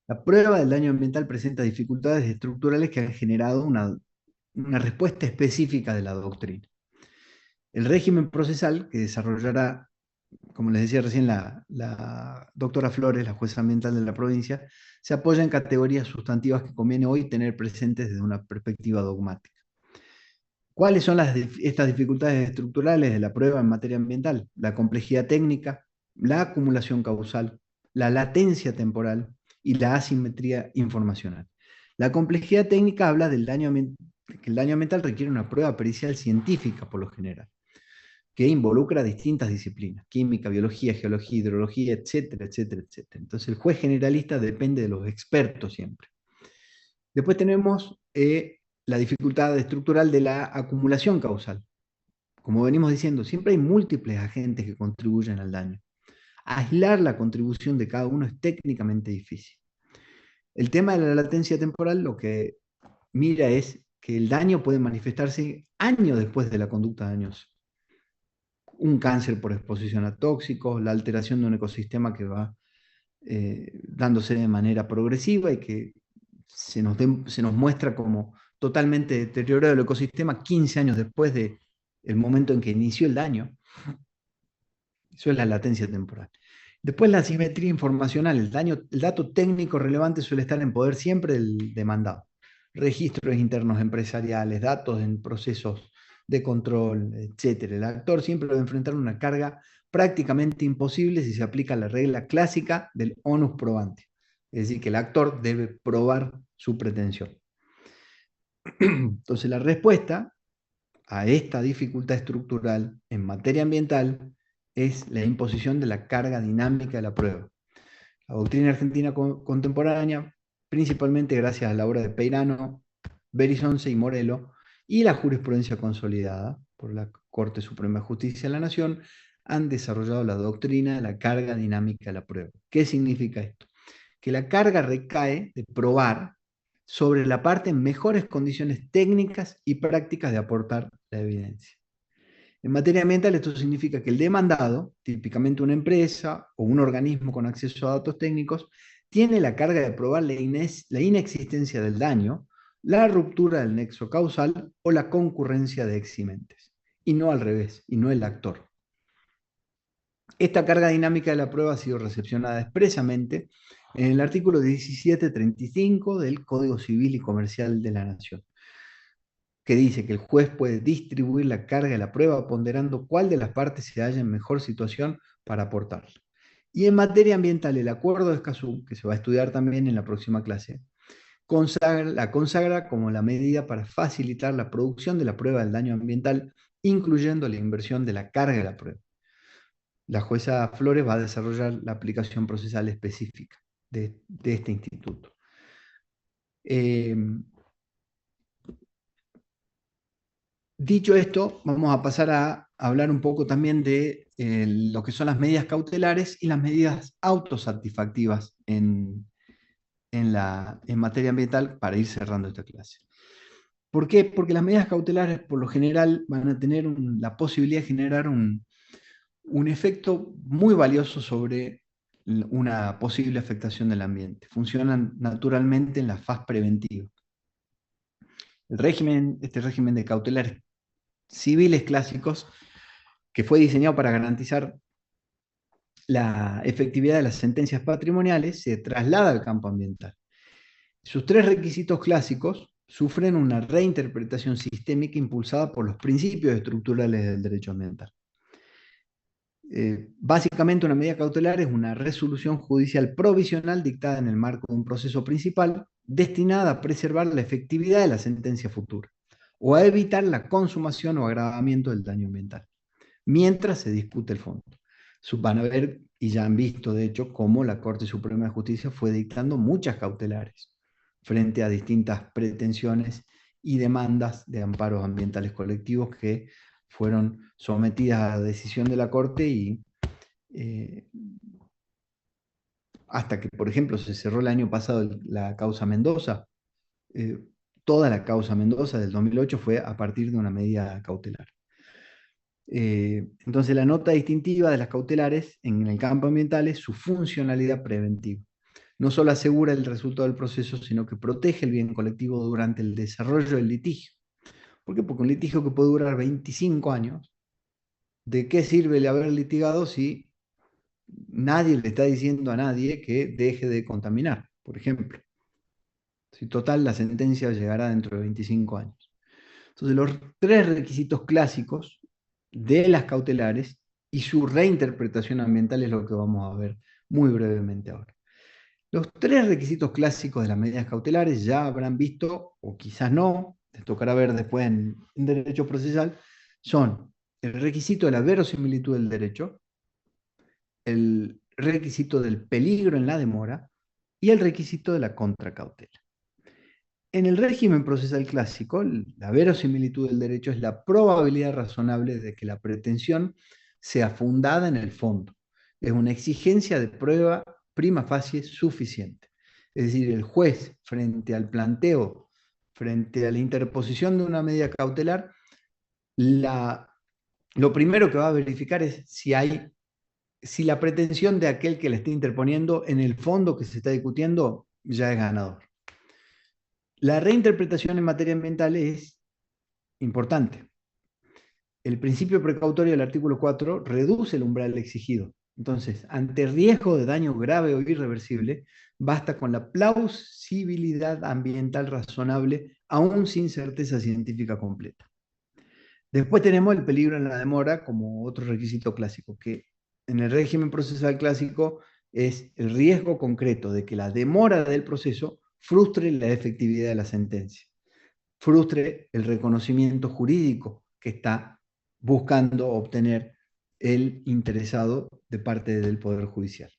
La prueba del daño ambiental presenta dificultades estructurales que han generado una respuesta específica de la doctrina. El régimen procesal que desarrollará, como les decía recién, la doctora Flores, la jueza ambiental de la provincia, se apoya en categorías sustantivas que conviene hoy tener presentes desde una perspectiva dogmática. ¿Cuáles son estas dificultades estructurales de la prueba en materia ambiental? La complejidad técnica, la acumulación causal, la latencia temporal y la asimetría informacional. La complejidad técnica habla que el daño ambiental requiere una prueba pericial científica por lo general, que involucra distintas disciplinas: química, biología, geología, hidrología, etcétera, etcétera, etcétera. Entonces el juez generalista depende de los expertos siempre. Después tenemos la dificultad estructural de la acumulación causal. Como venimos diciendo, siempre hay múltiples agentes que contribuyen al daño. Aislar la contribución de cada uno es técnicamente difícil. El tema de la latencia temporal lo que mira es que el daño puede manifestarse años después de la conducta dañosa. Un cáncer por exposición a tóxicos, la alteración de un ecosistema que va dándose de manera progresiva y que se nos muestra como totalmente deteriorado el ecosistema 15 años después del momento en que inició el daño. Eso es la latencia temporal. Después la asimetría informacional. El dato técnico relevante suele estar en poder siempre del demandado. Registros internos empresariales, datos en procesos de control, etc. El actor siempre debe enfrentar una carga prácticamente imposible si se aplica la regla clásica del onus probandi. Es decir, que el actor debe probar su pretensión. Entonces la respuesta a esta dificultad estructural en materia ambiental es la imposición de la carga dinámica de la prueba. La doctrina argentina contemporánea, principalmente gracias a la obra de Peirano, Berizonce y Morelo, y la jurisprudencia consolidada por la Corte Suprema de Justicia de la Nación, han desarrollado la doctrina de la carga dinámica de la prueba. ¿Qué significa esto? Que la carga recae de probar sobre la parte en mejores condiciones técnicas y prácticas de aportar la evidencia. En materia ambiental, esto significa que el demandado, típicamente una empresa o un organismo con acceso a datos técnicos, tiene la carga de probar la inexistencia del daño, la ruptura del nexo causal o la concurrencia de eximentes, y no al revés, y no el actor. Esta carga dinámica de la prueba ha sido recepcionada expresamente en el artículo 1735 del Código Civil y Comercial de la Nación, que dice que el juez puede distribuir la carga de la prueba ponderando cuál de las partes se halla en mejor situación para aportarla. Y en materia ambiental, el acuerdo de Escazú, que se va a estudiar también en la próxima clase, la consagra como la medida para facilitar la producción de la prueba del daño ambiental, incluyendo la inversión de la carga de la prueba. La jueza Flores va a desarrollar la aplicación procesal específica de este instituto. Dicho esto, vamos a pasar a hablar un poco también de lo que son las medidas cautelares y las medidas autosatisfactivas en materia ambiental para ir cerrando esta clase. ¿Por qué? Porque las medidas cautelares por lo general van a tener la posibilidad de generar un efecto muy valioso sobre una posible afectación del ambiente. Funcionan naturalmente en la fase preventiva. Este régimen de cautelares civiles clásicos, que fue diseñado para garantizar la efectividad de las sentencias patrimoniales, se traslada al campo ambiental. Sus tres requisitos clásicos sufren una reinterpretación sistémica impulsada por los principios estructurales del derecho ambiental. Básicamente, una medida cautelar es una resolución judicial provisional dictada en el marco de un proceso principal destinada a preservar la efectividad de la sentencia futura o a evitar la consumación o agravamiento del daño ambiental, mientras se discute el fondo. Van a ver, y ya han visto de hecho, cómo la Corte Suprema de Justicia fue dictando muchas cautelares frente a distintas pretensiones y demandas de amparos ambientales colectivos que fueron sometidas a decisión de la Corte y hasta que, por ejemplo, se cerró el año pasado la causa Mendoza. Toda la causa Mendoza del 2008 fue a partir de una medida cautelar. Entonces, la nota distintiva de las cautelares en el campo ambiental es su funcionalidad preventiva. No solo asegura el resultado del proceso, sino que protege el bien colectivo durante el desarrollo del litigio. ¿Por qué? Porque un litigio que puede durar 25 años, ¿de qué sirve el haber litigado si nadie le está diciendo a nadie que deje de contaminar, por ejemplo? Si total la sentencia llegará dentro de 25 años. Entonces, los tres requisitos clásicos de las cautelares y su reinterpretación ambiental es lo que vamos a ver muy brevemente ahora. Los tres requisitos clásicos de las medidas cautelares ya habrán visto, o quizás no, les tocará ver después en derecho procesal, son el requisito de la verosimilitud del derecho, el requisito del peligro en la demora y el requisito de la contracautela. En el régimen procesal clásico, la verosimilitud del derecho es la probabilidad razonable de que la pretensión sea fundada en el fondo. Es una exigencia de prueba prima facie suficiente. Es decir, el juez, frente al planteo, frente a la interposición de una medida cautelar, lo primero que va a verificar es si la pretensión de aquel que la está interponiendo en el fondo que se está discutiendo ya es ganador. La reinterpretación en materia ambiental es importante. El principio precautorio del artículo 4 reduce el umbral exigido. Entonces, ante riesgo de daño grave o irreversible, basta con la plausibilidad ambiental razonable, aún sin certeza científica completa. Después tenemos el peligro en la demora como otro requisito clásico, que en el régimen procesal clásico es el riesgo concreto de que la demora del proceso frustre la efectividad de la sentencia, frustre el reconocimiento jurídico que está buscando obtener el interesado de parte del Poder Judicial.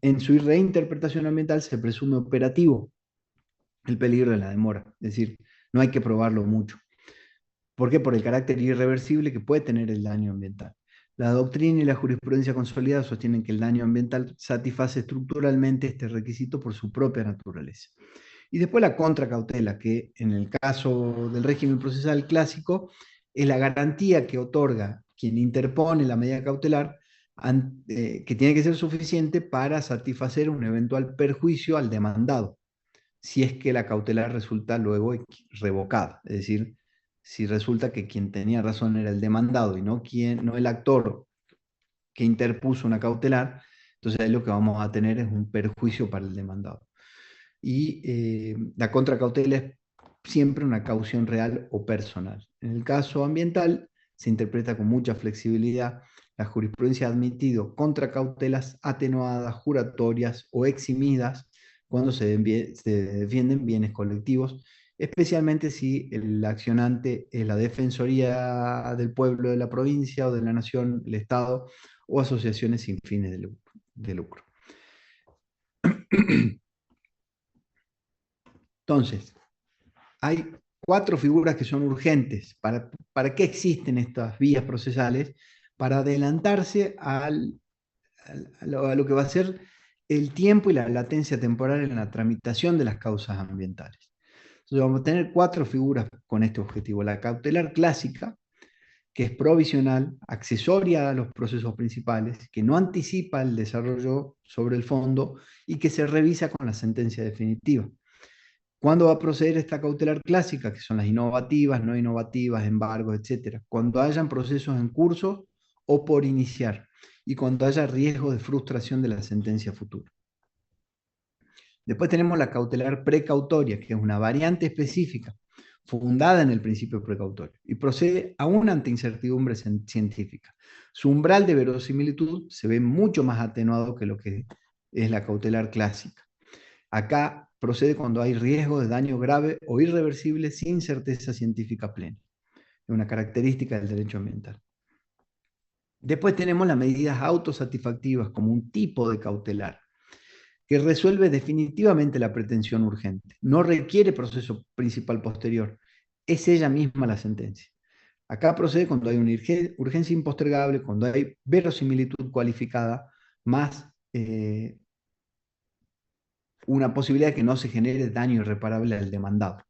En su reinterpretación ambiental se presume operativo el peligro de la demora, es decir, no hay que probarlo mucho. ¿Por qué? Por el carácter irreversible que puede tener el daño ambiental. La doctrina y la jurisprudencia consolidada sostienen que el daño ambiental satisface estructuralmente este requisito por su propia naturaleza. Y después la contracautela, que en el caso del régimen procesal clásico es la garantía que otorga quien interpone la medida cautelar, que tiene que ser suficiente para satisfacer un eventual perjuicio al demandado, si es que la cautelar resulta luego revocada, es decir, si resulta que quien tenía razón era el demandado y no el actor que interpuso una cautelar, entonces ahí lo que vamos a tener es un perjuicio para el demandado. Y la contracautela es siempre una caución real o personal. En el caso ambiental se interpreta con mucha flexibilidad. La jurisprudencia ha admitido contracautelas atenuadas, juratorias o eximidas cuando se defienden bienes colectivos, especialmente si el accionante es la Defensoría del Pueblo de la provincia o de la nación, el Estado o asociaciones sin fines de lucro. Entonces, hay 4 figuras que son urgentes. ¿Para qué existen estas vías procesales? Para adelantarse a lo que va a ser el tiempo y la latencia temporal en la tramitación de las causas ambientales. Entonces vamos a tener 4 figuras con este objetivo. La cautelar clásica, que es provisional, accesoria a los procesos principales, que no anticipa el desarrollo sobre el fondo y que se revisa con la sentencia definitiva. ¿Cuándo va a proceder esta cautelar clásica? Que son las innovativas, no innovativas, embargos, etc. Cuando hayan procesos en curso o por iniciar y cuando haya riesgo de frustración de la sentencia futura. Después tenemos la cautelar precautoria, que es una variante específica fundada en el principio precautorio y procede aún ante incertidumbre científica. Su umbral de verosimilitud se ve mucho más atenuado que lo que es la cautelar clásica. Acá procede cuando hay riesgo de daño grave o irreversible sin certeza científica plena. Es una característica del derecho ambiental. Después tenemos las medidas autosatisfactivas como un tipo de cautelar que resuelve definitivamente la pretensión urgente. No requiere proceso principal posterior. Es ella misma la sentencia. Acá procede cuando hay una urgencia impostergable, cuando hay verosimilitud cualificada, más una posibilidad de que no se genere daño irreparable al demandado.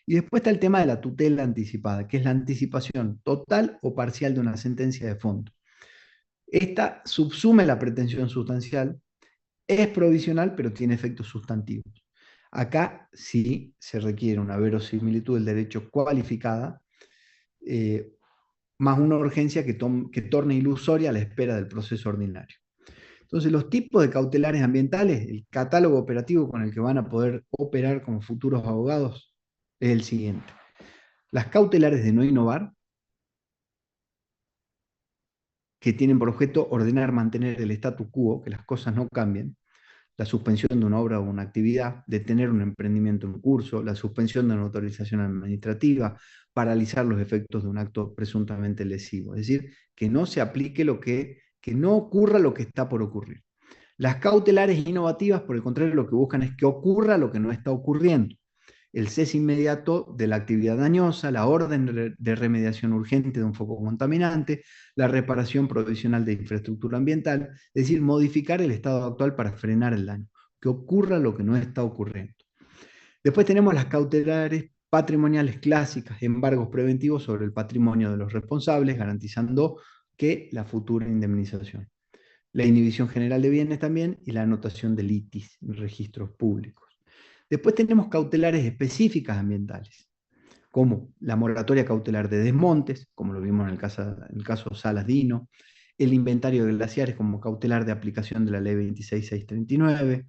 Y después está el tema de la tutela anticipada, que es la anticipación total o parcial de una sentencia de fondo. Esta subsume la pretensión sustancial, es provisional, pero tiene efectos sustantivos. Acá sí se requiere una verosimilitud del derecho cualificada, más una urgencia que torne ilusoria la espera del proceso ordinario. Entonces, los tipos de cautelares ambientales, el catálogo operativo con el que van a poder operar como futuros abogados, es el siguiente. Las cautelares de no innovar, que tienen por objeto ordenar, mantener el statu quo, que las cosas no cambien, la suspensión de una obra o una actividad, detener un emprendimiento en curso, la suspensión de una autorización administrativa, paralizar los efectos de un acto presuntamente lesivo. Es decir, que no se aplique que no ocurra lo que está por ocurrir. Las cautelares innovativas, por el contrario, lo que buscan es que ocurra lo que no está ocurriendo. El cese inmediato de la actividad dañosa, la orden de remediación urgente de un foco contaminante, la reparación provisional de infraestructura ambiental, es decir, modificar el estado actual para frenar el daño, que ocurra lo que no está ocurriendo. Después tenemos las cautelares patrimoniales clásicas, embargos preventivos sobre el patrimonio de los responsables, garantizando que la futura indemnización. La inhibición general de bienes también y la anotación de litis en registros públicos. Después tenemos cautelares específicas ambientales, como la moratoria cautelar de desmontes, como lo vimos en el caso Salas Dino, el inventario de glaciares como cautelar de aplicación de la ley 26639,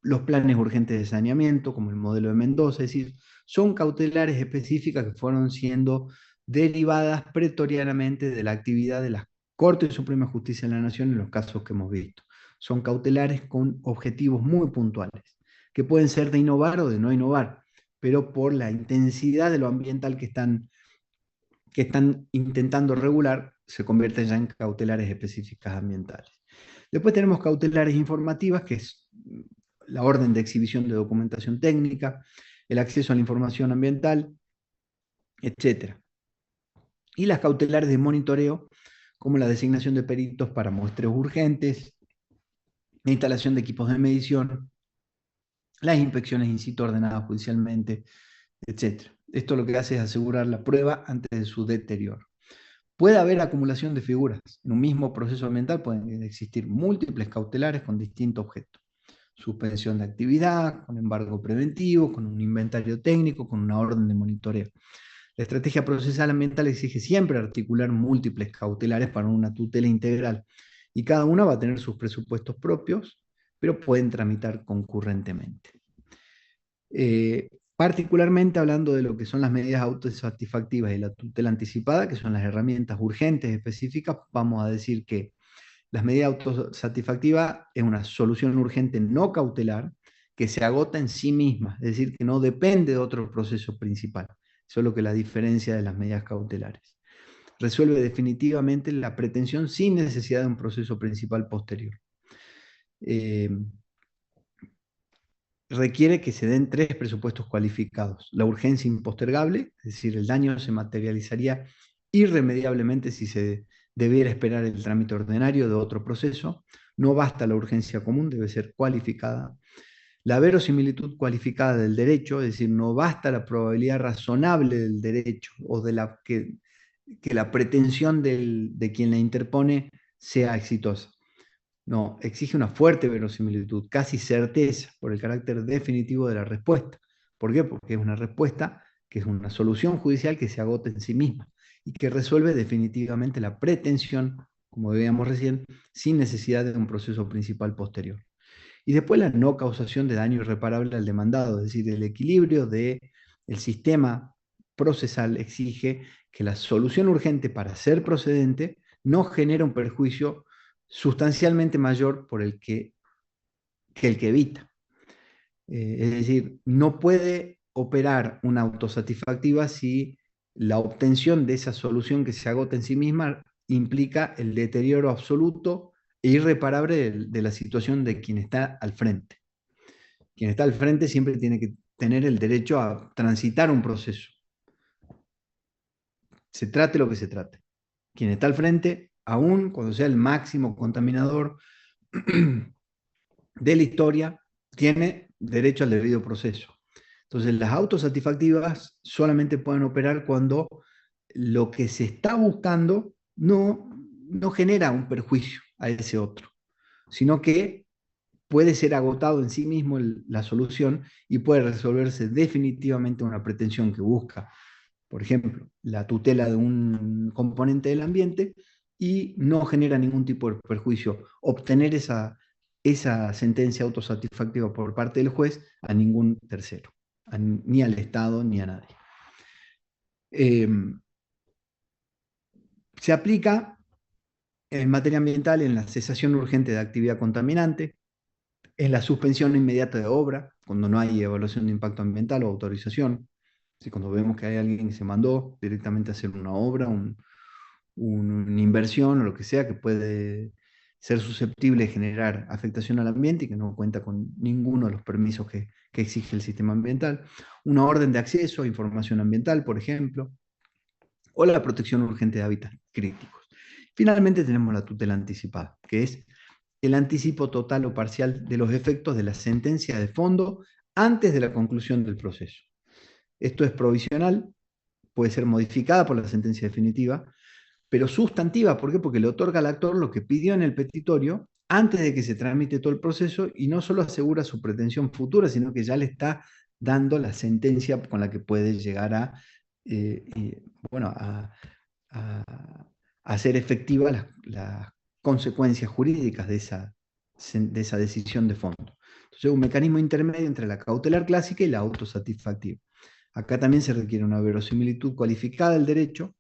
los planes urgentes de saneamiento, como el modelo de Mendoza, es decir, son cautelares específicas que fueron siendo derivadas pretorianamente de la actividad de la Corte Suprema de Justicia de la Nación en los casos que hemos visto. Son cautelares con objetivos muy puntuales, que pueden ser de innovar o de no innovar, pero por la intensidad de lo ambiental que están intentando regular, se convierten ya en cautelares específicas ambientales. Después tenemos cautelares informativas, que es la orden de exhibición de documentación técnica, el acceso a la información ambiental, etc. Y las cautelares de monitoreo, como la designación de peritos para muestreos urgentes, la instalación de equipos de medición, las inspecciones in situ ordenadas judicialmente, etc. Esto lo que hace es asegurar la prueba antes de su deterioro. Puede haber acumulación de figuras. En un mismo proceso ambiental pueden existir múltiples cautelares con distintos objetos. Suspensión de actividad, con embargo preventivo, con un inventario técnico, con una orden de monitoreo. La estrategia procesal ambiental exige siempre articular múltiples cautelares para una tutela integral y cada una va a tener sus presupuestos propios, pero pueden tramitar concurrentemente. Particularmente hablando de lo que son las medidas autosatisfactivas y la tutela anticipada, que son las herramientas urgentes específicas, vamos a decir que las medidas autosatisfactivas es una solución urgente no cautelar que se agota en sí misma, es decir, que no depende de otro proceso principal. Eso es lo que la diferencia de las medidas cautelares. Resuelve definitivamente la pretensión sin necesidad de un proceso principal posterior. Requiere que se den 3 presupuestos cualificados. La urgencia impostergable, es decir, el daño se materializaría irremediablemente si se debiera esperar el trámite ordinario de otro proceso. No basta la urgencia común, debe ser cualificada. La verosimilitud cualificada del derecho, es decir, no basta la probabilidad razonable del derecho o de que la pretensión de quien la interpone sea exitosa. No, exige una fuerte verosimilitud, casi certeza, por el carácter definitivo de la respuesta. ¿Por qué? Porque es una respuesta que es una solución judicial que se agota en sí misma y que resuelve definitivamente la pretensión, como veíamos recién, sin necesidad de un proceso principal posterior. Y después la no causación de daño irreparable al demandado, es decir, el equilibrio del sistema procesal exige que la solución urgente para ser procedente no genera un perjuicio sustancialmente mayor por el que el que evita. Es decir, no puede operar una autosatisfactiva si la obtención de esa solución que se agota en sí misma implica el deterioro absoluto e irreparable de la situación de quien está al frente. Quien está al frente siempre tiene que tener el derecho a transitar un proceso. Se trate lo que se trate. Quien está al frente, aún cuando sea el máximo contaminador de la historia, tiene derecho al debido proceso. Entonces, las autosatisfactivas solamente pueden operar cuando lo que se está buscando no genera un perjuicio a ese otro, sino que puede ser agotado en sí mismo la solución y puede resolverse definitivamente una pretensión que busca, por ejemplo, la tutela de un componente del ambiente y no genera ningún tipo de perjuicio obtener esa sentencia autosatisfactiva por parte del juez a ningún tercero, ni al Estado ni a nadie. Se aplica en materia ambiental en la cesación urgente de actividad contaminante, en la suspensión inmediata de obra, cuando no hay evaluación de impacto ambiental o autorización. Si cuando vemos que hay alguien que se mandó directamente a hacer una obra, una inversión o lo que sea que puede ser susceptible de generar afectación al ambiente y que no cuenta con ninguno de los permisos que exige el sistema ambiental. Una orden de acceso a información ambiental, por ejemplo, o la protección urgente de hábitats críticos. Finalmente tenemos la tutela anticipada, que es el anticipo total o parcial de los efectos de la sentencia de fondo antes de la conclusión del proceso. Esto es provisional, puede ser modificada por la sentencia definitiva, pero sustantiva. ¿Por qué? Porque le otorga al actor lo que pidió en el petitorio antes de que se tramite todo el proceso y no solo asegura su pretensión futura, sino que ya le está dando la sentencia con la que puede llegar a hacer efectivas las consecuencias jurídicas de esa decisión de fondo. Entonces, un mecanismo intermedio entre la cautelar clásica y la autosatisfactiva. Acá también se requiere una verosimilitud cualificada del derecho,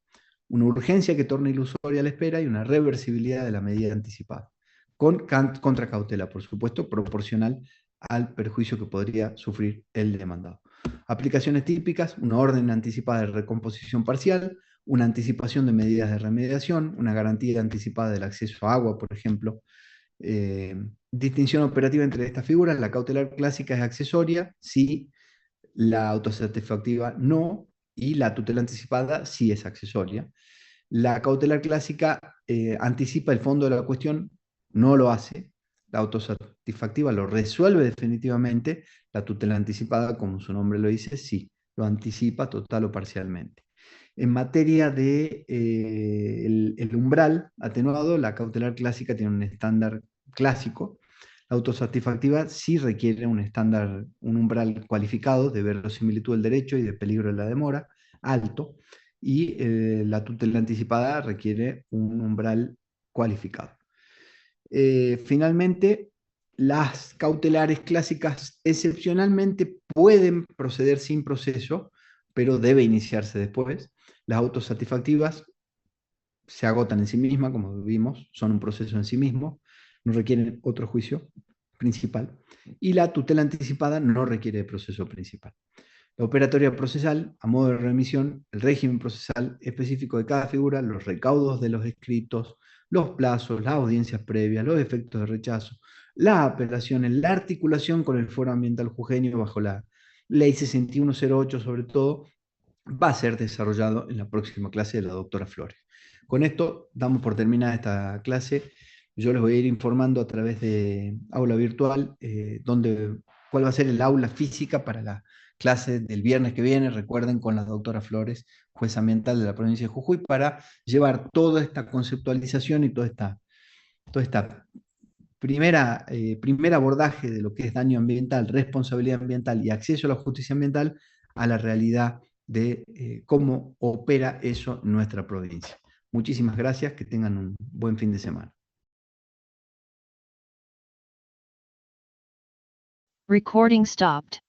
una urgencia que torne ilusoria la espera y una reversibilidad de la medida anticipada, con contracautela, por supuesto, proporcional al perjuicio que podría sufrir el demandado. Aplicaciones típicas: una orden anticipada de recomposición parcial, una anticipación de medidas de remediación, una garantía anticipada del acceso a agua, por ejemplo. Distinción operativa entre estas figuras: la cautelar clásica es accesoria, sí; la autosatisfactiva no; y la tutela anticipada sí es accesoria. La cautelar clásica anticipa el fondo de la cuestión, no lo hace. La autosatisfactiva lo resuelve definitivamente. La tutela anticipada, como su nombre lo dice, sí, lo anticipa total o parcialmente. En materia de el umbral atenuado, la cautelar clásica tiene un estándar clásico. La autosatisfactiva sí requiere un estándar, un umbral cualificado de verosimilitud del derecho y de peligro de la demora, alto, y la tutela anticipada requiere un umbral cualificado. Finalmente, las cautelares clásicas excepcionalmente pueden proceder sin proceso, pero debe iniciarse después. Las autosatisfactivas se agotan en sí mismas, como vimos, son un proceso en sí mismo, no requieren otro juicio. principal, y la tutela anticipada no requiere de proceso principal. La operatoria procesal, a modo de remisión, el régimen procesal específico de cada figura, los recaudos de los escritos, los plazos, las audiencias previas, los efectos de rechazo, las apelaciones, la articulación con el Foro Ambiental Jujeño bajo la Ley 6108 sobre todo, va a ser desarrollado en la próxima clase de la doctora Flores. Con esto damos por terminada esta clase. Yo les voy a ir informando a través de aula virtual cuál va a ser el aula física para la clase del viernes que viene, recuerden, con la doctora Flores, jueza ambiental de la provincia de Jujuy, para llevar toda esta conceptualización y toda esta primer abordaje de lo que es daño ambiental, responsabilidad ambiental y acceso a la justicia ambiental a la realidad de cómo opera eso en nuestra provincia. Muchísimas gracias, que tengan un buen fin de semana. Recording stopped.